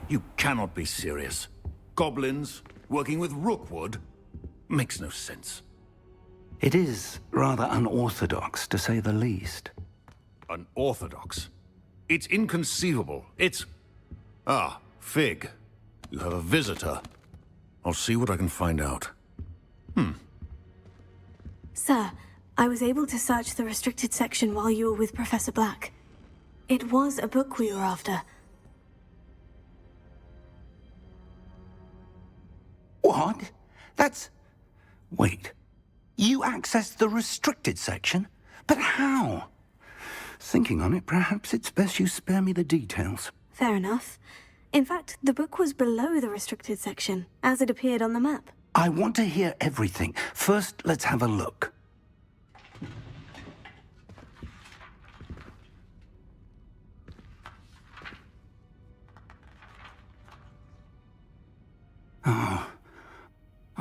Speaker 18: You cannot be serious. Goblins working with Rookwood? Makes no sense.
Speaker 7: It is rather unorthodox, to say the least.
Speaker 18: Unorthodox? It's inconceivable. It's... Ah, Fig. You have a visitor. I'll see what I can find out.
Speaker 2: Sir, I was able to search the restricted section while you were with Professor Black. It was a book we were after.
Speaker 7: What? That's... Wait. You accessed the restricted section? But how? Thinking on it, perhaps it's best you spare me the details.
Speaker 2: Fair enough. In fact, the book was below the restricted section, as it appeared on the map.
Speaker 7: I want to hear everything. First, let's have a look.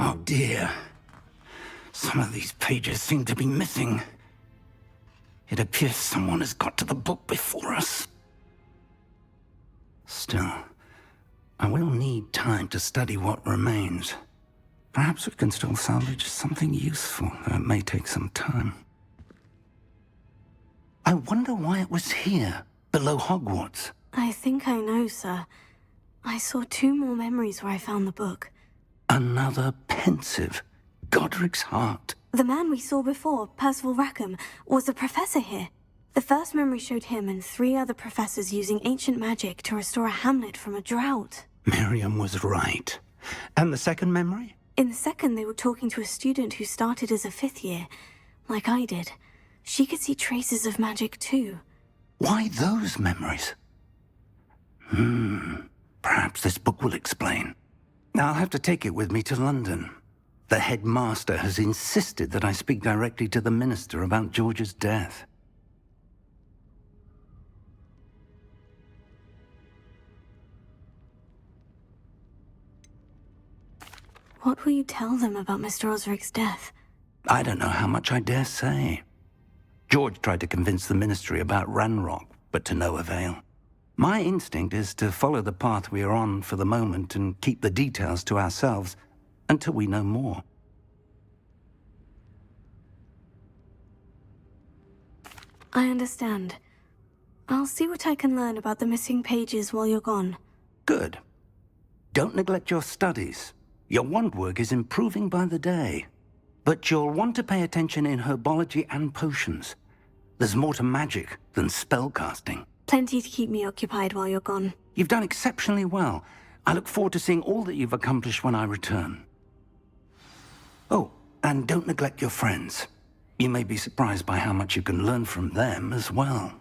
Speaker 7: Oh dear. Some of these pages seem to be missing. It appears someone has got to the book before us. Still, I will need time to study what remains. Perhaps we can still salvage something useful, though it may take some time. I wonder why it was here, below Hogwarts.
Speaker 2: I think I know, sir. I saw 2 more memories where I found the book.
Speaker 7: Another pensive. Godric's heart.
Speaker 2: The man we saw before, Percival Rackham, was a professor here. The first memory showed him and 3 other professors using ancient magic to restore a hamlet from a drought.
Speaker 7: Miriam was right. And the second memory?
Speaker 2: In the second, they were talking to a student who started as a 5th year, like I did. She could see traces of magic too.
Speaker 7: Why those memories? Perhaps this book will explain. I'll have to take it with me to London. The headmaster has insisted that I speak directly to the minister about George's death.
Speaker 2: What will you tell them about Mr. Osric's death?
Speaker 7: I don't know how much I dare say. George tried to convince the ministry about Ranrock, but to no avail. My instinct is to follow the path we are on for the moment and keep the details to ourselves until we know more.
Speaker 2: I understand. I'll see what I can learn about the missing pages while you're gone.
Speaker 7: Good. Don't neglect your studies. Your wand work is improving by the day. But you'll want to pay attention in herbology and potions. There's more to magic than spellcasting.
Speaker 2: Plenty to keep me occupied while you're gone.
Speaker 7: You've done exceptionally well. I look forward to seeing all that you've accomplished when I return. Oh, and don't neglect your friends. You may be surprised by how much you can learn from them as well.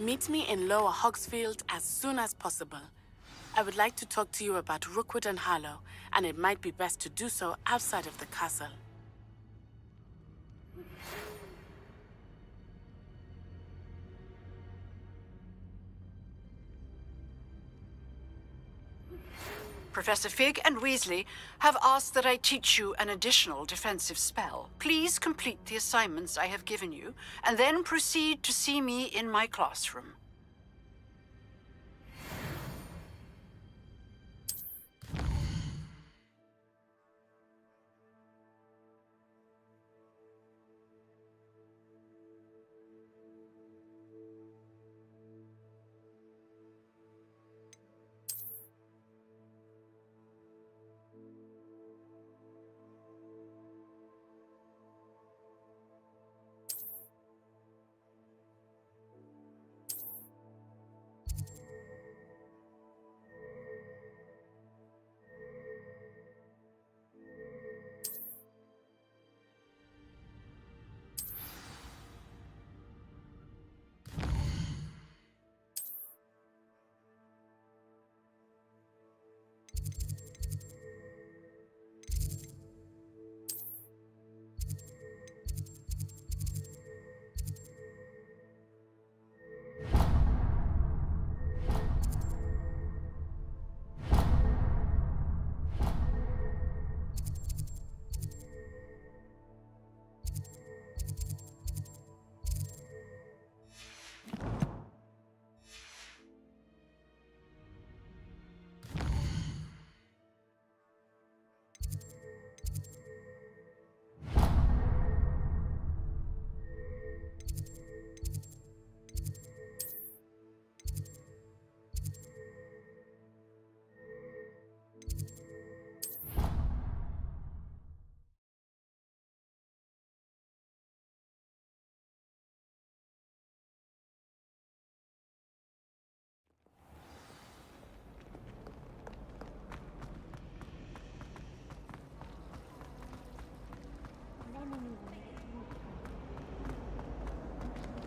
Speaker 8: Meet me in Lower Hogsfield as soon as possible. I would like to talk to you about Rookwood and Harlow, and it might be best to do so outside of the castle.
Speaker 11: Professor Fig and Weasley have asked that I teach you an additional defensive spell. Please complete the assignments I have given you, and then proceed to see me in my classroom.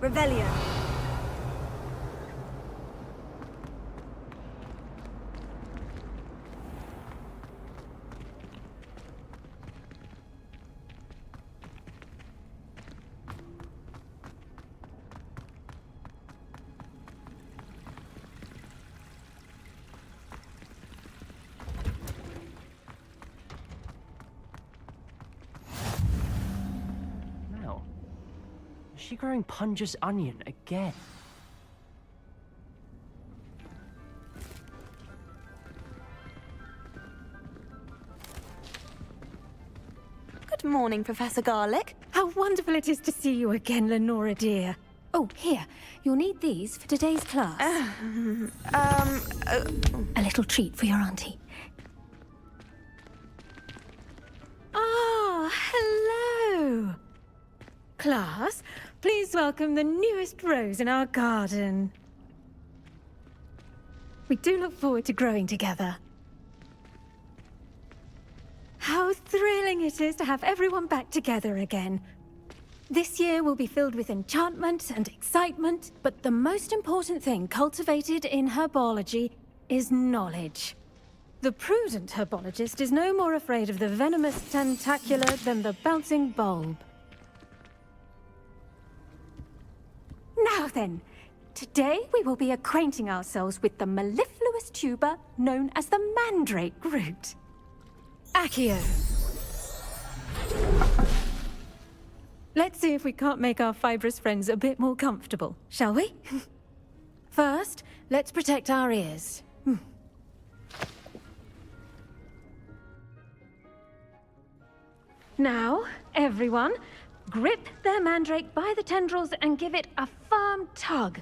Speaker 14: Revelio.
Speaker 1: she growing Punja's onion again?
Speaker 14: Good morning, Professor Garlick.
Speaker 20: How wonderful it is to see you again, Lenora dear. Oh, here. You'll need these for today's class. A little treat for your auntie. Ah, hello. Class, please welcome the newest rose in our garden. We do look forward to growing together. How thrilling it is to have everyone back together again. This year will be filled with enchantment and excitement, but the most important thing cultivated in herbology is knowledge. The prudent herbologist is no more afraid of the venomous tentacula than the bouncing bulb. Now then, today we will be acquainting ourselves with the mellifluous tuber known as the mandrake root. Accio. Let's see if we can't make our fibrous friends a bit more comfortable, shall we? First, let's protect our ears. Now, everyone, grip their mandrake by the tendrils and give it a firm tug.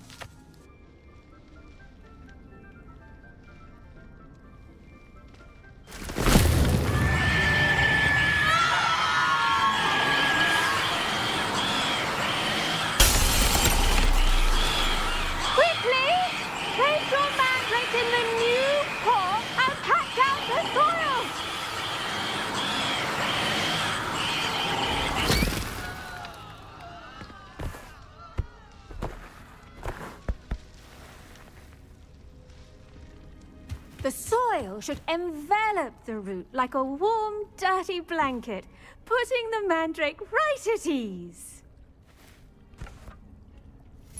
Speaker 20: Quickly! Place your mandrake in the new pot and pack out the soil! The soil should envelop the root like a warm, dirty blanket, putting the mandrake right at ease.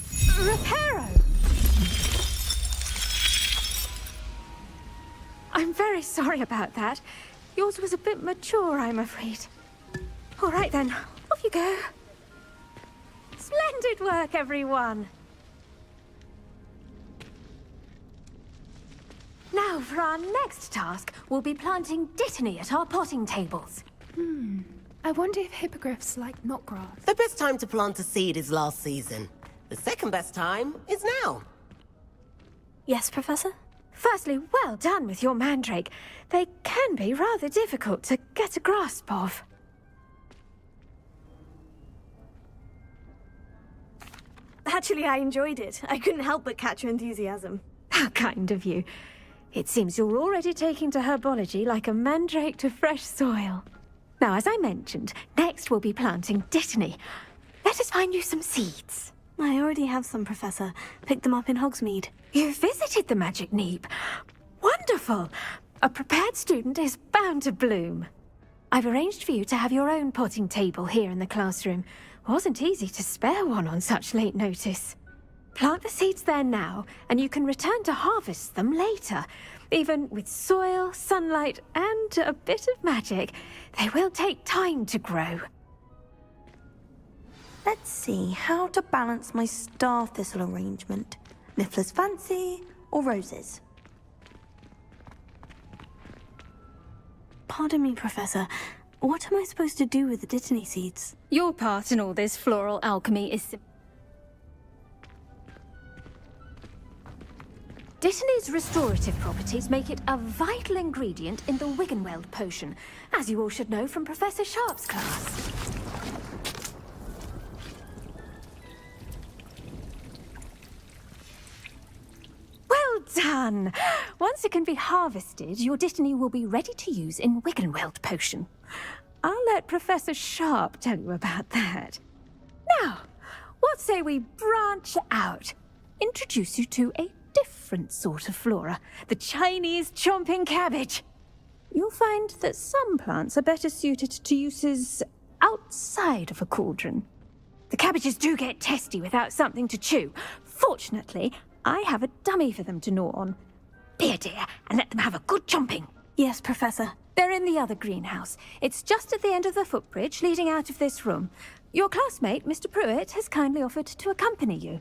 Speaker 20: Reparo! I'm very sorry about that. Yours was a bit mature, I'm afraid. All right then, off you go. Splendid work, everyone! Now, for our next task, we'll be planting dittany at our potting tables.
Speaker 21: I wonder if hippogriffs like knotgrass.
Speaker 10: The best time to plant a seed is last season. The second best time is now.
Speaker 2: Yes, Professor?
Speaker 20: Firstly, well done with your mandrake. They can be rather difficult to get a grasp of.
Speaker 14: Actually, I enjoyed it. I couldn't help but catch your enthusiasm.
Speaker 20: How kind of you. It seems you're already taking to herbology like a mandrake to fresh soil. Now, as I mentioned, next we'll be planting dittany. Let us find you some seeds.
Speaker 2: I already have some, Professor. Picked them up in Hogsmeade.
Speaker 20: You visited the Magic Neep. Wonderful! A prepared student is bound to bloom. I've arranged for you to have your own potting table here in the classroom. Wasn't easy to spare one on such late notice. Plant the seeds there now, and you can return to harvest them later. Even with soil, sunlight, and a bit of magic, they will take time to grow.
Speaker 14: Let's see how to balance my star thistle arrangement. Niffler's fancy or roses?
Speaker 2: Pardon me, Professor. What am I supposed to do with the dittany seeds?
Speaker 20: Your part in all this floral alchemy is... Dittany's restorative properties make it a vital ingredient in the Wiggenweld potion, as you all should know from Professor Sharp's class. Well done! Once it can be harvested, your dittany will be ready to use in Wiggenweld potion. I'll let Professor Sharp tell you about that. Now, what say we branch out? Introduce you to a different sort of flora, the Chinese chomping cabbage. You'll find that some plants are better suited to uses outside of a cauldron. The cabbages do get testy without something to chew. Fortunately, I have a dummy for them to gnaw on. Be a dear and let them have a good chomping.
Speaker 2: Yes, Professor.
Speaker 20: They're in the other greenhouse. It's just at the end of the footbridge leading out of this room. Your classmate, Mr. Pruitt, has kindly offered to accompany you.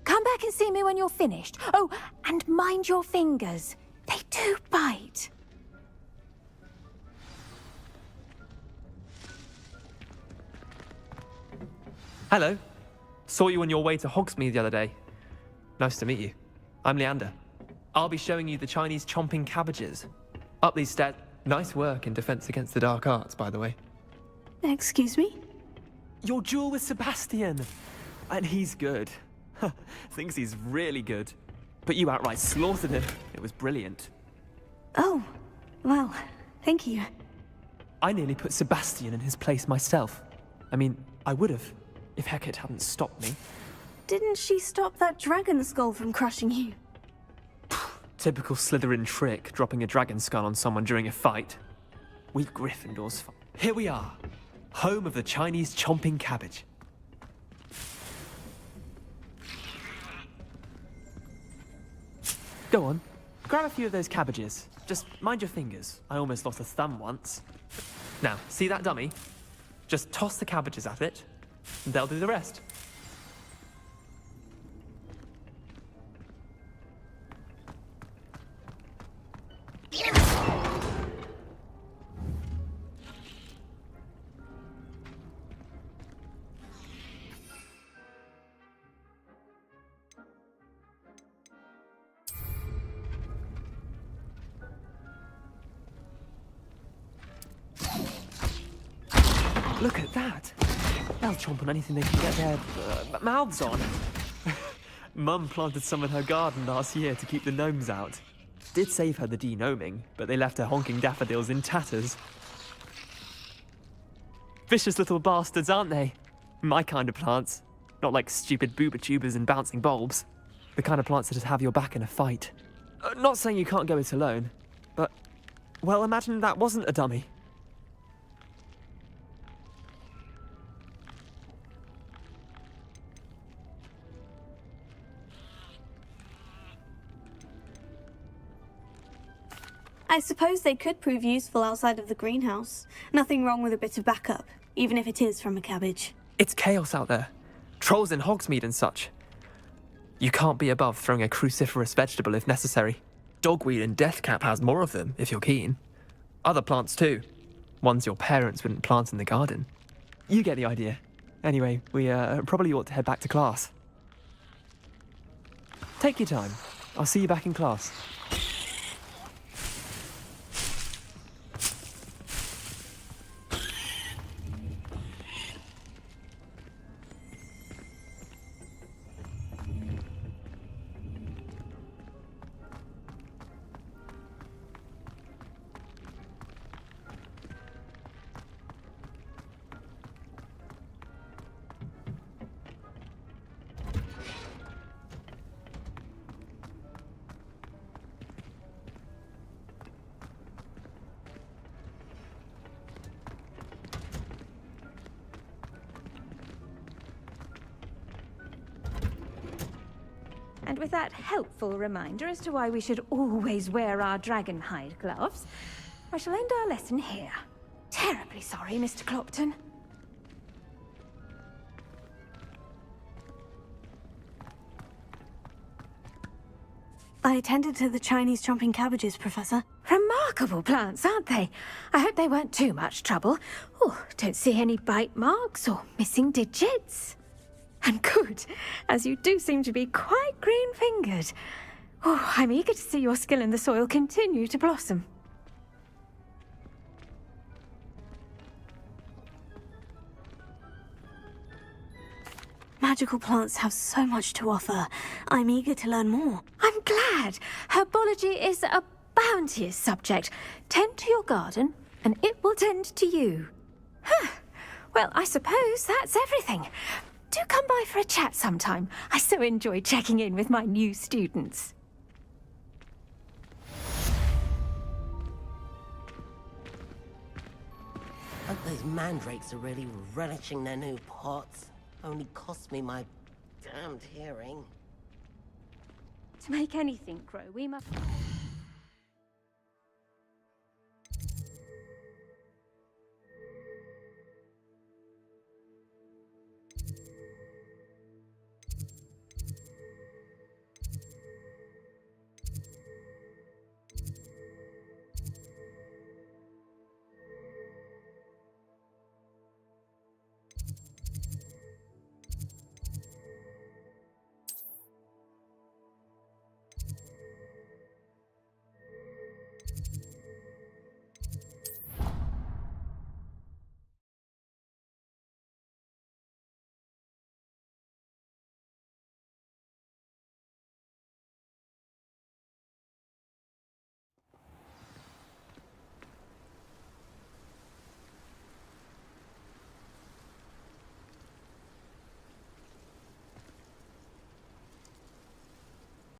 Speaker 20: Come back and see me when you're finished. Oh, and mind your fingers. They do bite.
Speaker 6: Hello. Saw you on your way to Hogsmeade the other day. Nice to meet you. I'm Leander. I'll be showing you the Chinese chomping cabbages. Up these stairs. Nice work in Defense Against the Dark Arts, by the way.
Speaker 2: Excuse me?
Speaker 6: Your duel with Sebastian. And he's good. Thinks he's really good. But you outright slaughtered him. It was brilliant.
Speaker 2: Oh, well, thank you.
Speaker 6: I nearly put Sebastian in his place myself. I mean, I would have, if Hecate hadn't stopped me.
Speaker 2: Didn't she stop that dragon skull from crushing you?
Speaker 6: Typical Slytherin trick, dropping a dragon skull on someone during a fight. We Gryffindors. Here we are, home of the Chinese chomping cabbage. Go on, grab a few of those cabbages. Just mind your fingers. I almost lost a thumb once. Now, see that dummy? Just toss the cabbages at it, and they'll do the rest. Look at that! They'll chomp on anything they can get their mouths on. Mum planted some in her garden last year to keep the gnomes out. Did save her the de-gnoming, but they left her honking daffodils in tatters. Vicious little bastards, aren't they? My kind of plants. Not like stupid booba tubers and bouncing bulbs. The kind of plants that just have your back in a fight. Not saying you can't go it alone, but, well, imagine that wasn't a dummy.
Speaker 2: I suppose they could prove useful outside of the greenhouse. Nothing wrong with a bit of backup, even if it is from a cabbage.
Speaker 6: It's chaos out there. Trolls in Hogsmeade and such. You can't be above throwing a cruciferous vegetable if necessary. Dogweed and deathcap has more of them, if you're keen. Other plants too. Ones your parents wouldn't plant in the garden. You get the idea. Anyway, we probably ought to head back to class. Take your time. I'll see you back in class.
Speaker 20: And with that helpful reminder as to why we should always wear our dragon hide gloves, I shall end our lesson here. Terribly sorry, Mr. Clopton.
Speaker 2: I attended to the Chinese chomping cabbages, Professor.
Speaker 20: Remarkable plants, aren't they? I hope they weren't too much trouble. Oh, don't see any bite marks or missing digits. And good, as you do seem to be quite green-fingered. Oh, I'm eager to see your skill in the soil continue to blossom.
Speaker 2: Magical plants have so much to offer. I'm eager to learn more.
Speaker 20: I'm glad. Herbology is a bounteous subject. Tend to your garden, and it will tend to you. Huh. Well, I suppose that's everything. Do come by for a chat sometime. I so enjoy checking in with my new students.
Speaker 10: Hope those mandrakes are really relishing their new pots. Only cost me my damned hearing.
Speaker 20: To make anything grow, we must...